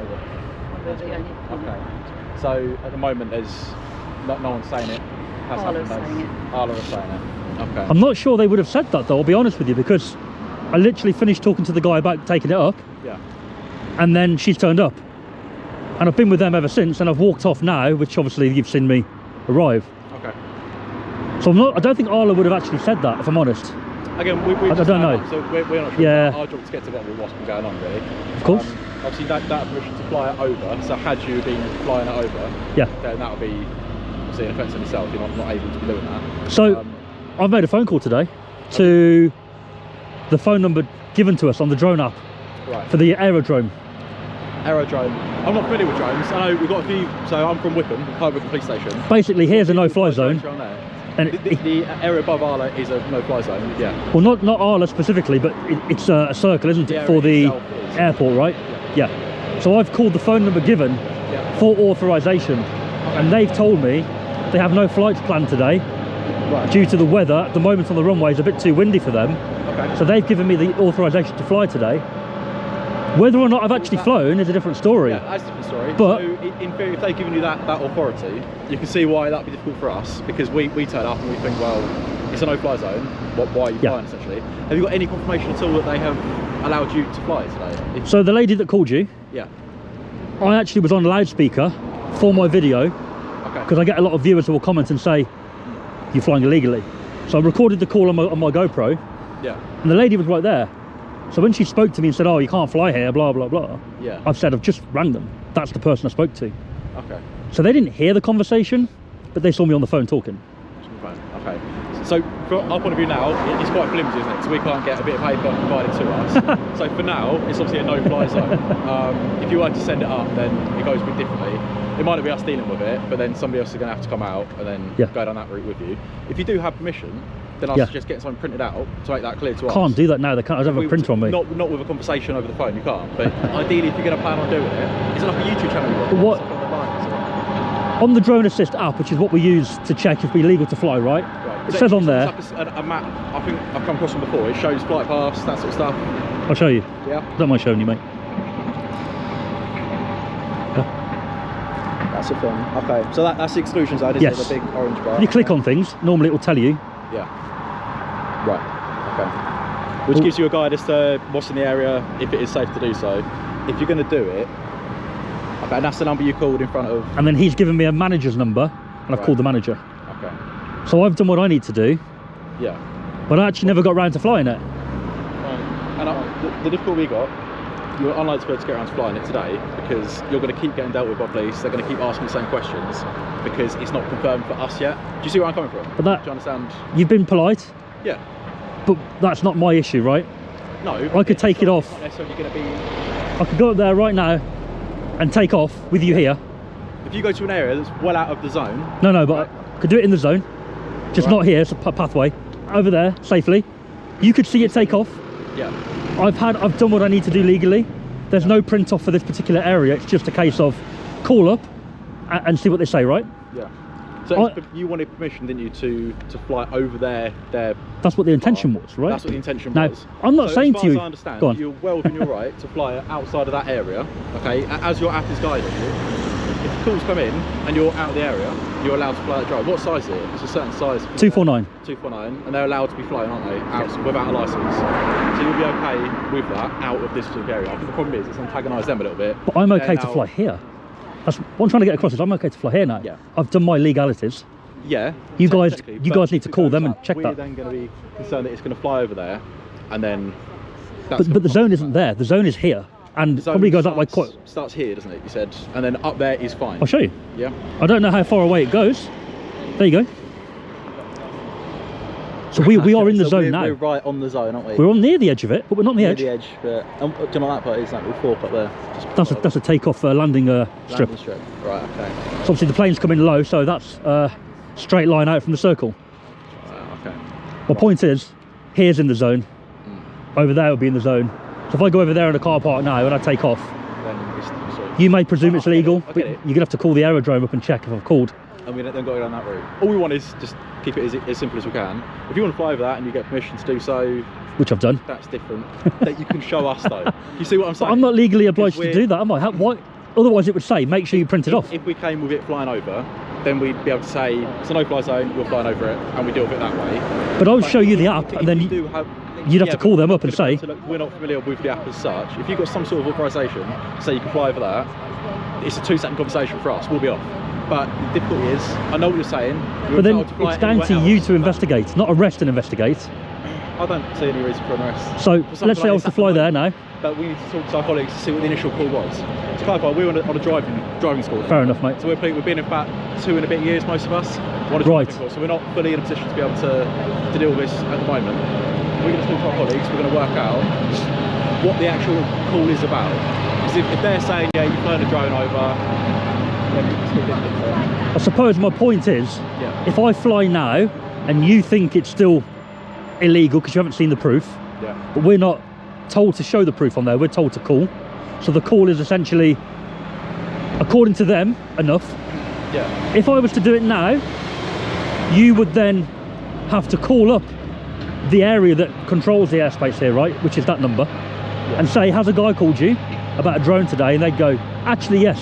Okay. So at the moment there's no one's saying it. Arla's saying it. Arla is saying it. Okay. I'm not sure they would have said that though, I'll be honest with you, because I literally finished talking to the guy about taking it up, Yeah. and then she's turned up. And I've been with them ever since, and I've walked off now, which obviously you've seen me arrive. Okay. So I don't think Arla would have actually said that, if I'm honest. Again, we I don't know. So we're not sure. Yeah. Our job is to get to the bottom of what's been going on, really. Of course. Obviously, that permission to fly it over. So had you been flying it over, Yeah. then that would be obviously an offence in itself. You're not able to be doing that. So I've made a phone call today to the phone number given to us on the drone app Right. for the aerodrome. Aerodrome. I'm not familiar with drones. I know we've got a few. So I'm from Wickham, Wickham Police Station. Basically, here's a no-fly Fly zone. around there. And The area above Arla is a no-fly zone. Yeah. well, not Arla specifically, but it's a circle, isn't it, The for area the itself is. airport, right? Yeah. So I've called the phone number given Yeah. for authorisation, and they've told me they have no flights planned today Right. due to the weather. At the moment on the runway is a bit too windy for them, Okay. so they've given me the authorisation to fly today. Whether or not I've actually flown is a different story. Yeah, that's a different story. But- so in theory, if they've given you that authority, you can see why that'd be difficult for us, because we turn up and we think, well, it's a no-fly zone. Why are you Yeah. flying, essentially? Have you got any confirmation at all that they have allowed you to fly today? So the lady that called you, Yeah. I actually was on loudspeaker for my video, Okay. because I get a lot of viewers who will comment and say you're flying illegally. So I recorded the call on my GoPro, Yeah. and the lady was right there. So when she spoke to me and said, "Oh, you can't fly here," blah blah blah, Yeah. I've said I've just rang them. That's the person I spoke to. Okay. So they didn't hear the conversation, but they saw me on the phone talking. Fine. Okay. So from our point of view now, it's quite flimsy, isn't it? So we can't get a bit of paper provided to us. So for now, it's obviously a no-fly zone. If you were to send it up, then it goes a bit differently. It might not be us dealing with it, but then somebody else is going to have to come out and then go down that route with you. If you do have permission, then I'll suggest getting something printed out to make that clear to us. Can't do that now. They can't. I don't have a printer on me. Not with a conversation over the phone, you can't. But ideally, if you're going to plan on doing it, is it like a YouTube channel you've got? What? On the Drone Assist app, which is what we use to check if we're legal to fly, right? It says on there. It's like a map. I think I've come across them before. It shows flight paths, that sort of stuff. I'll show you. Yeah. Don't mind showing you, mate. That's the thing. Okay, so that's the exclusion zone, isn't it? The big orange bar. If you click on things, normally it will tell you. Yeah. Right. Okay. Which gives you a guide as to what's in the area, if it is safe to do so. If you're going to do it, okay, and that's the number you called in front of. And then he's given me a manager's number, and I've called the manager. Okay. So I've done what I need to do. Yeah. But I actually never got round to flying it. And the difficulty we got, you're unlikely to be able to get around to flying it today because you're going to keep getting dealt with by police. They're going to keep asking the same questions because it's not confirmed for us yet. Do you see where I'm coming from? But that, do you understand? You've been polite. Yeah. But that's not my issue, right? No. I could take it off. Not necessarily going to be. I could go up there right now and take off with you here. If you go to an area that's well out of the zone. No, but I could do it in the zone. Just not here. It's a pathway over there safely. You could see it take off. Yeah. I've done what I need to do legally. There's no print off for this particular area. It's just a case of call up and see what they say, right? Yeah. So you wanted permission, didn't you, to fly over there? That's what the intention was, right? That's what the intention now, was. I'm not saying to you. As far as I understand, you're well within your right to fly outside of that area. Okay, as your app is guiding you. If calls come in and you're out of the area, you're allowed to fly that drone. What size is it? It's a certain size. 249. 249, and they're allowed to be flying, aren't they? Without a license. So you'll be okay with that out of this specific area. I think the problem is it's antagonised them a little bit. But I'm okay to fly here. That's what I'm trying to get across. Is I'm okay to fly here now. Yeah. I've done my legalities. Yeah. You guys need to call them and check that. We're then going to be concerned that it's going to fly over there, and then. But the zone isn't there. The zone is here. And probably goes up like quite. Starts here, doesn't it? You said, and then up there is fine. I'll show you. Yeah. I don't know how far away it goes. There you go. So we are in the zone now. We're right on the zone, aren't we? We're on near the edge of it, but we're not on the edge. The edge, but do you know what that part is? Like we'll fork up there. That's a takeoff landing strip. Landing strip. Right. Okay. So obviously the plane's coming low, so that's straight line out from the circle. Okay. My point is, here's in the zone. Over there will be in the zone. So if I go over there in a car park now and I take off, then you may presume it's legal, but you're going to have to call the aerodrome up and check if I've called. And we then got to go down that route. All we want is just keep it as simple as we can. If you want to fly over that and you get permission to do so, which I've done, that's different. That you can show us though. You see what I'm saying? But I'm not legally obliged to do that, am I? Why? Otherwise it would say make sure you print it off. If we came with it flying over, then we'd be able to say it's a no-fly zone, you're flying over it, and we deal with it that way. But I'll show you the app, and then you'd have to call them up and say, look, we're not familiar with the app as such. If you've got some sort of authorisation, say you can fly over that, it's a 2-second conversation for us, we'll be off. But the difficulty is, I know what you're saying. But then it's down to you to investigate, not arrest and investigate. I don't see any reason for an arrest. So let's say I was to fly there now. But we need to talk to our colleagues to see what the initial call was. To clarify, we're on a driving school. Fair enough, mate. So we've been in about 2 and a bit years, most of us. Right. So we're not fully in a position to be able to deal with this at the moment. We're going to talk to our colleagues. We're going to work out what the actual call is about. Because if they're saying, yeah, you've flown a drone over, then it's still different. I suppose my point is, if I fly now and you think it's still illegal because you haven't seen the proof, but we're not told to show the proof on there, we're told to call. So the call is essentially, according to them, enough. If I was to do it now, you would then have to call up the area that controls the airspace here, right, which is that number, and say, has a guy called you about a drone today? And they'd go, actually yes,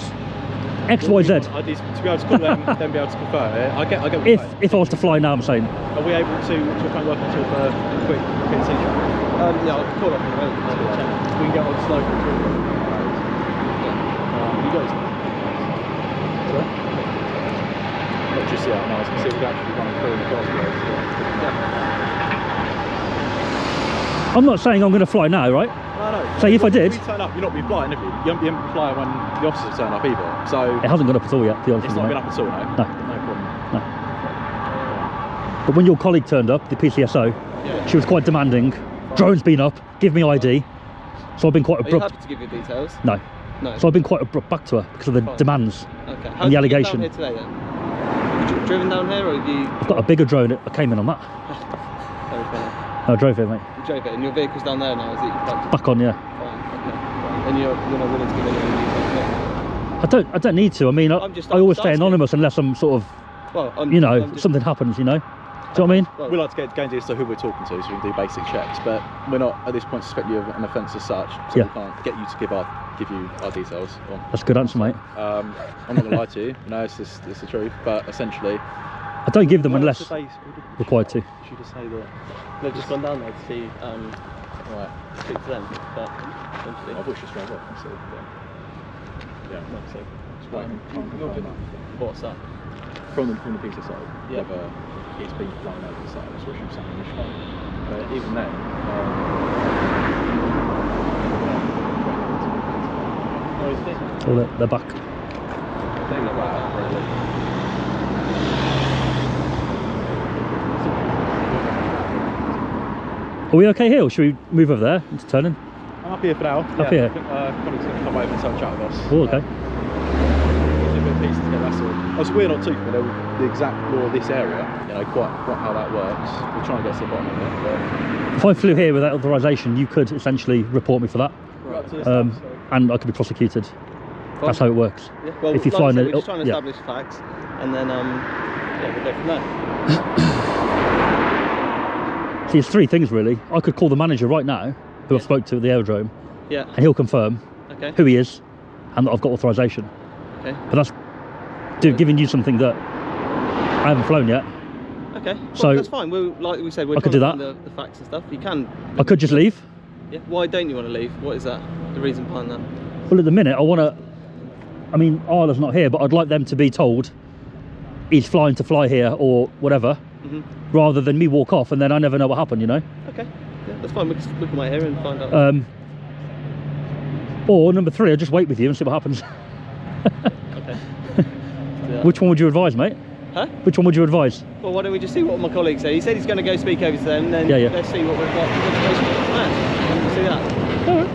XYZ. To be able to call them, then be able to confirm it. I get what if I was to fly now, I'm saying. Are we able to try and work until a quick PCSO? Yeah, I'll call up and wait. We can get on slow control. You got it. Sorry? Just see how nice. See if we can actually run through the crossroads. I'm not saying I'm going to fly now, right? No. Say if I did. When you turn up, you're not be flying, have you? You won't be flying when the officers turn up either. So It hasn't gone up at all yet, to be honest it's with you, not been mate. up at all, no? No. No problem. No. But when your colleague turned up, the PCSO, she was quite demanding. Drone's been up, give me ID. So I've been quite Are you abrupt. happy to give your details? No. No. So I've been quite abrupt back to her because of the Fine. demands Okay. and the allegation. How did you get down here today then? Have you driven down here or have you... I've got a bigger drone. I came in on that. Very funny. I drove here, mate. You drove it and your vehicle's down there now, is it? Back on, yeah. Fine, okay. Fine. And you're not willing to give any details? I don't need to. I mean, I always stay anonymous unless I'm sort of, Well, something happens, you know. Do you know what I mean? We like to go and do so who we're talking to, so we can do basic checks. But we're not at this point suspect you of an offence as such, so we can't get you to give you our details. That's a good answer, mate. I'm not gonna lie to you. No, it's the truth. But essentially, I don't give them unless required to. Should you say that they've just gone down there to see, right, speak to them? But essentially, I watched this drive up. So, yeah. no, so What's that? From the PCSO. Yeah. Whether it's been flown over the site, that's what she was saying initially. But even then, Oh, they're back. Are we okay here, or should we move over there? It's turning. I'm up here for now. Up here? I think colleagues going to come over and have a chat with us. Oh, okay. It's a bit of pieces together, that's all. Obviously, we're not too familiar with the exact law of this area, quite how that works. We're trying to get to the bottom of it. But If I flew here without authorisation, you could essentially report me for that. right. And I could be prosecuted. That's how it works. Yeah. Well, If you like fly I in said, a- we're just trying to yeah. establish facts, and then we'll go from there. See, it's three things really. I could call the manager right now, who I've spoke to at the aerodrome, Yeah. and he'll confirm Okay. who he is and that I've got authorisation. Okay. But that's giving you something that I haven't flown yet. Okay. Well, So- that's fine. We'll, like we said, we're I could trying do to that. find the facts and stuff. You can. I could just leave. Yeah. Why don't you want to leave? What is that? The reason behind that? Well, at the minute, I mean, Arla's not here, but I'd like them to be told he's flying to fly here or whatever, rather than me walk off and then I never know what happened, you know? Okay. Yeah, that's fine. We can wait here and find out. Or number three, I'll just wait with you and see what happens. Okay. Which one would you advise, mate? Huh? Which one would you advise? Well, why don't we just see what my colleague said? He said he's going to go speak over to them, and then Yeah. let's see what we've got. Let's see that. All right.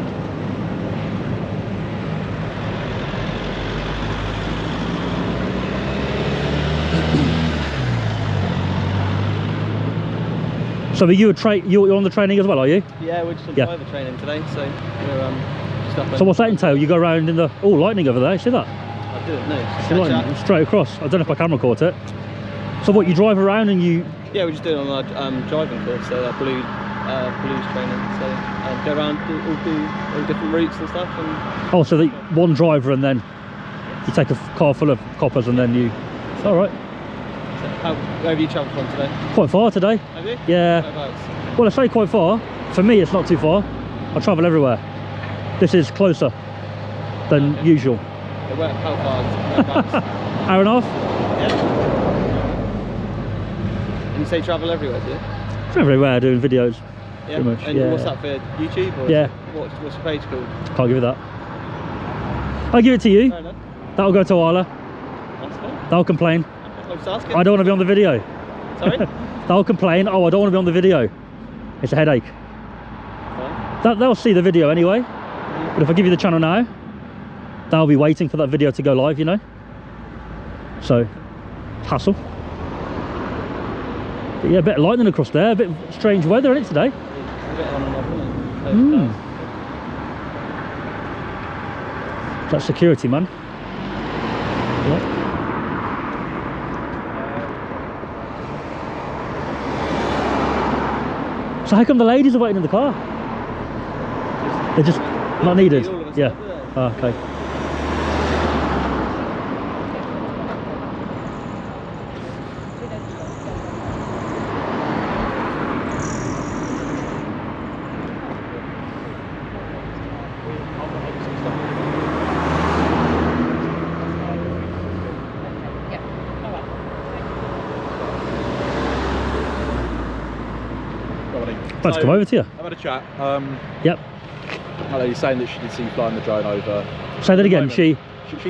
So are you you're on the training as well, are you? Yeah, we're just on Yeah. driver training today, so we're just up. So what's that entail? You go around in the lightning over there, see that? I didn't know. The lightning, straight across. I don't know if my camera caught it. So what, you drive around and you... Yeah, we're just doing on our driving course, so our blues training. So go around, do all different routes and stuff. And Oh, so the one driver and then you take a car full of coppers and then you... All right. so where have you travelled from today? Quite far today. Have you? Yeah. Whereabouts? Well, I say quite far. For me, it's not too far. I travel everywhere. This is closer than usual. Yeah, how far? Whereabouts? Hour and a half? Yeah. And you say travel everywhere, do you? Everywhere doing videos. Yeah. Pretty much, And yeah. what's that for YouTube? Or Yeah. What's your page called? Can't give you that. I'll give it to you. Fair enough. That'll go to Arla. That's fine. They'll complain. I'm just asking. I don't want to be on the video. Sorry? They'll complain. Oh, I don't want to be on the video. It's a headache. Fine. They'll see the video anyway. But if I give you the channel now, they'll be waiting for that video to go live, you know. So, hassle. But yeah, a bit of lightning across there. A bit of strange weather, isn't it, today? It's a bit on and off, isn't it? That's security, man. Yeah. So how come the ladies are waiting in the car? They're just not needed. All of us Yeah. over there. Oh, okay. Let's come over to you. I've had a chat. Yep. My lady's saying that she did see you flying the drone over. Say that again. She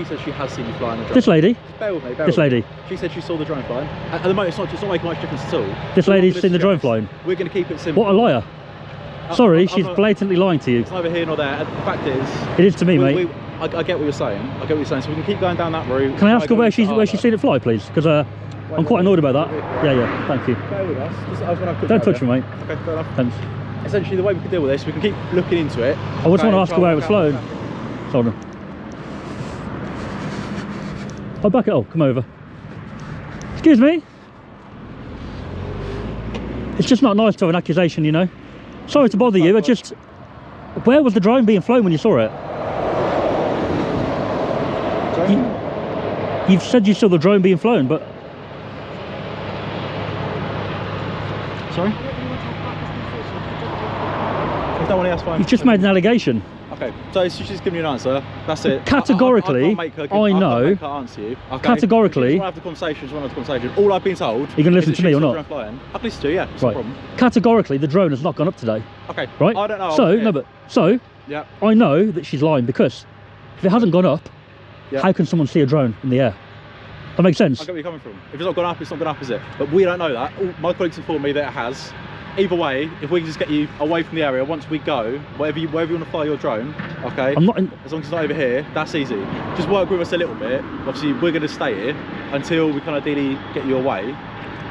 says she has seen you flying the drone. This lady? Just bear with me, This lady? She said she saw the drone flying. At the moment, it's not making much difference at all. This lady's seen the drone flying? We're going to keep it simple. What a liar. Sorry, she's blatantly lying to you. It's neither here nor there. The fact is... It is to me, mate. I get what you're saying. I get what you're saying. So we can keep going down that route. Can I ask her where she's seen it fly, please? Because I'm quite annoyed about that. Yeah, thank you. Bear with us. Don't touch me, mate. Okay, fair enough. Thanks. Essentially, the way we can deal with this, we can keep looking into it. I just want to ask her where it was flown. Hold on. I'll back it. Oh, come over. Excuse me. It's just not nice to have an accusation, you know. Sorry to bother you. Where was the drone being flown when you saw it? You've said you saw the drone being flown, but... Sorry? If no one else, fine. You've just made an allegation. Okay, so she's just giving you an answer. That's it. Categorically, I know. I can't answer you. Okay? Categorically, if you want to have the conversation, you want to have the conversation. All I've been told. You can listen to me or not? I can listen to you. Yeah, it's no problem. Categorically, the drone has not gone up today. Okay. Right. I don't know. Yeah. I know that she's lying because if it hasn't gone up, how can someone see a drone in the air? That makes sense. I get where you're coming from. If it's not gone up, it's not gone up, is it? But we don't know that. My colleagues informed me that it has. Either way, if we can just get you away from the area once we go, wherever you want to fly your drone, okay? I'm not as long as it's not over here, that's easy. Just work with us a little bit. Obviously, we're going to stay here until we kind of ideally get you away.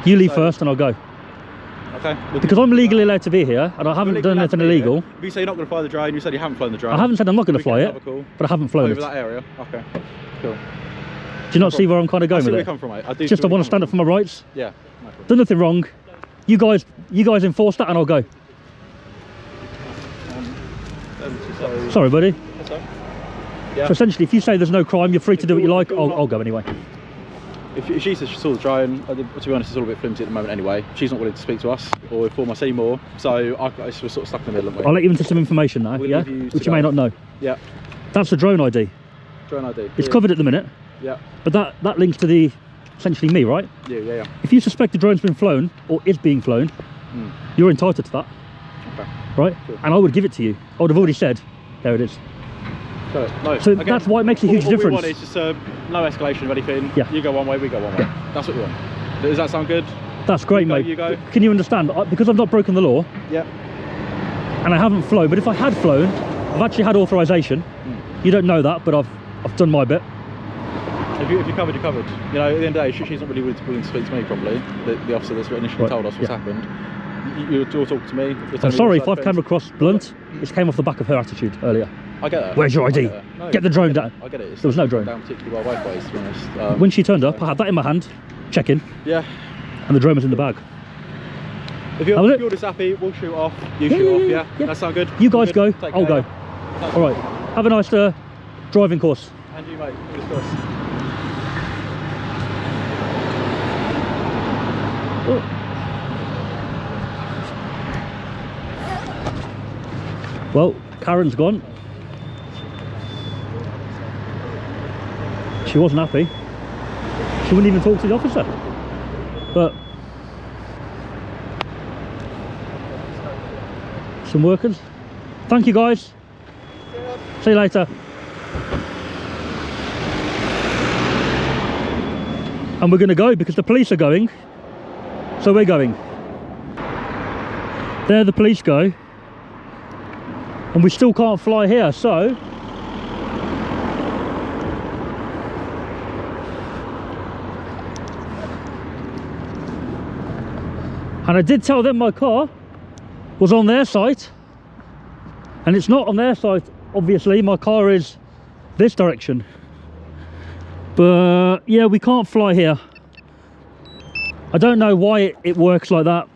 You leave first and I'll go. Okay. Because I'm legally allowed to be here and I haven't done anything illegal. If you say you're not going to fly the drone, you said you haven't flown the drone. I haven't said I'm not going to fly it, but I haven't flown it. Over that area? Okay, cool. Do you not see where I'm kind of going with it? I see where you come from, mate. I just I want to stand up for my rights. Yeah. Done nothing wrong. You guys enforce that and I'll go. Sorry, buddy. That's all right. Yeah. So essentially, if you say there's no crime, you're free to do what you like, I'll go anyway. If she says she saw the drone, to be honest, it's all a bit flimsy at the moment anyway. She's not willing to speak to us or inform us anymore, so we're sort of stuck in the middle, aren't we? I'll let you into some information now, yeah? Which you may not know. Yeah. That's the drone ID. Drone ID. It's covered at the minute. Yeah. But that links to essentially me, right? Yeah. If you suspect the drone's been flown or is being flown, you're entitled to that. Okay. Right? Cool. And I would give it to you. I would have already said, there it is. No, so again, that's why it makes a huge difference. All we want is just no escalation of anything. Yeah. You go one way, we go one way. Yeah. That's what we want. Does that sound good? That's great, mate. You go. Can you understand? Because I've not broken the law. Yeah. And I haven't flown, but if I had flown, I've actually had authorisation. You don't know that, but I've done my bit. If you're covered, you're covered. You know, at the end of the day, she's not really willing to speak to me probably. The officer that's initially told us what's happened. You're talking to me. I'm sorry if I've come across blunt. It came off the back of her attitude earlier. I get that. Where's your ID? No, get the drone down. I get it. There was no drone. Down particularly well both ways, to be honest. When she turned up, I had that in my hand, checking. Yeah. And the drone was in the bag. If you're just happy, we'll shoot off. You shoot off, yeah? That sound good? You guys go, I'll go. All right. Have a nice driving course. And you, mate. Good course. Well, Karen's gone. She wasn't happy. She wouldn't even talk to the officer. But some workers. Thank you, guys. See you later. And we're going to go because the police are going. So we're going. There the police go. And we still can't fly here, so and I did tell them my car was on their site, and it's not on their site, obviously. My car is this direction, but yeah, we can't fly here. I don't know why it works like that.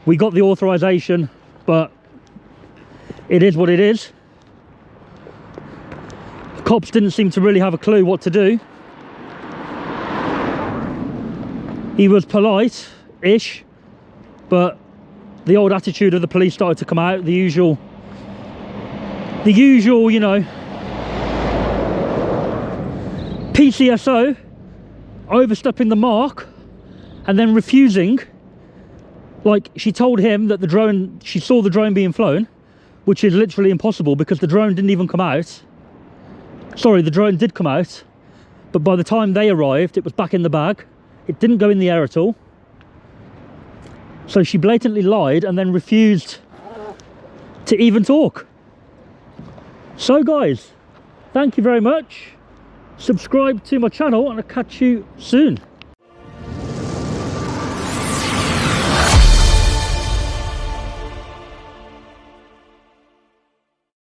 We got the authorization, but it is what it is. Cops didn't seem to really have a clue what to do. He was polite-ish, but the old attitude of the police started to come out. The usual, you know, PCSO, overstepping the mark and then refusing Like, she told him that the drone, she saw the drone being flown, which is literally impossible because the drone didn't even come out. Sorry, the drone did come out, but by the time they arrived, it was back in the bag. It didn't go in the air at all. So she blatantly lied and then refused to even talk. So guys, thank you very much. Subscribe to my channel and I'll catch you soon.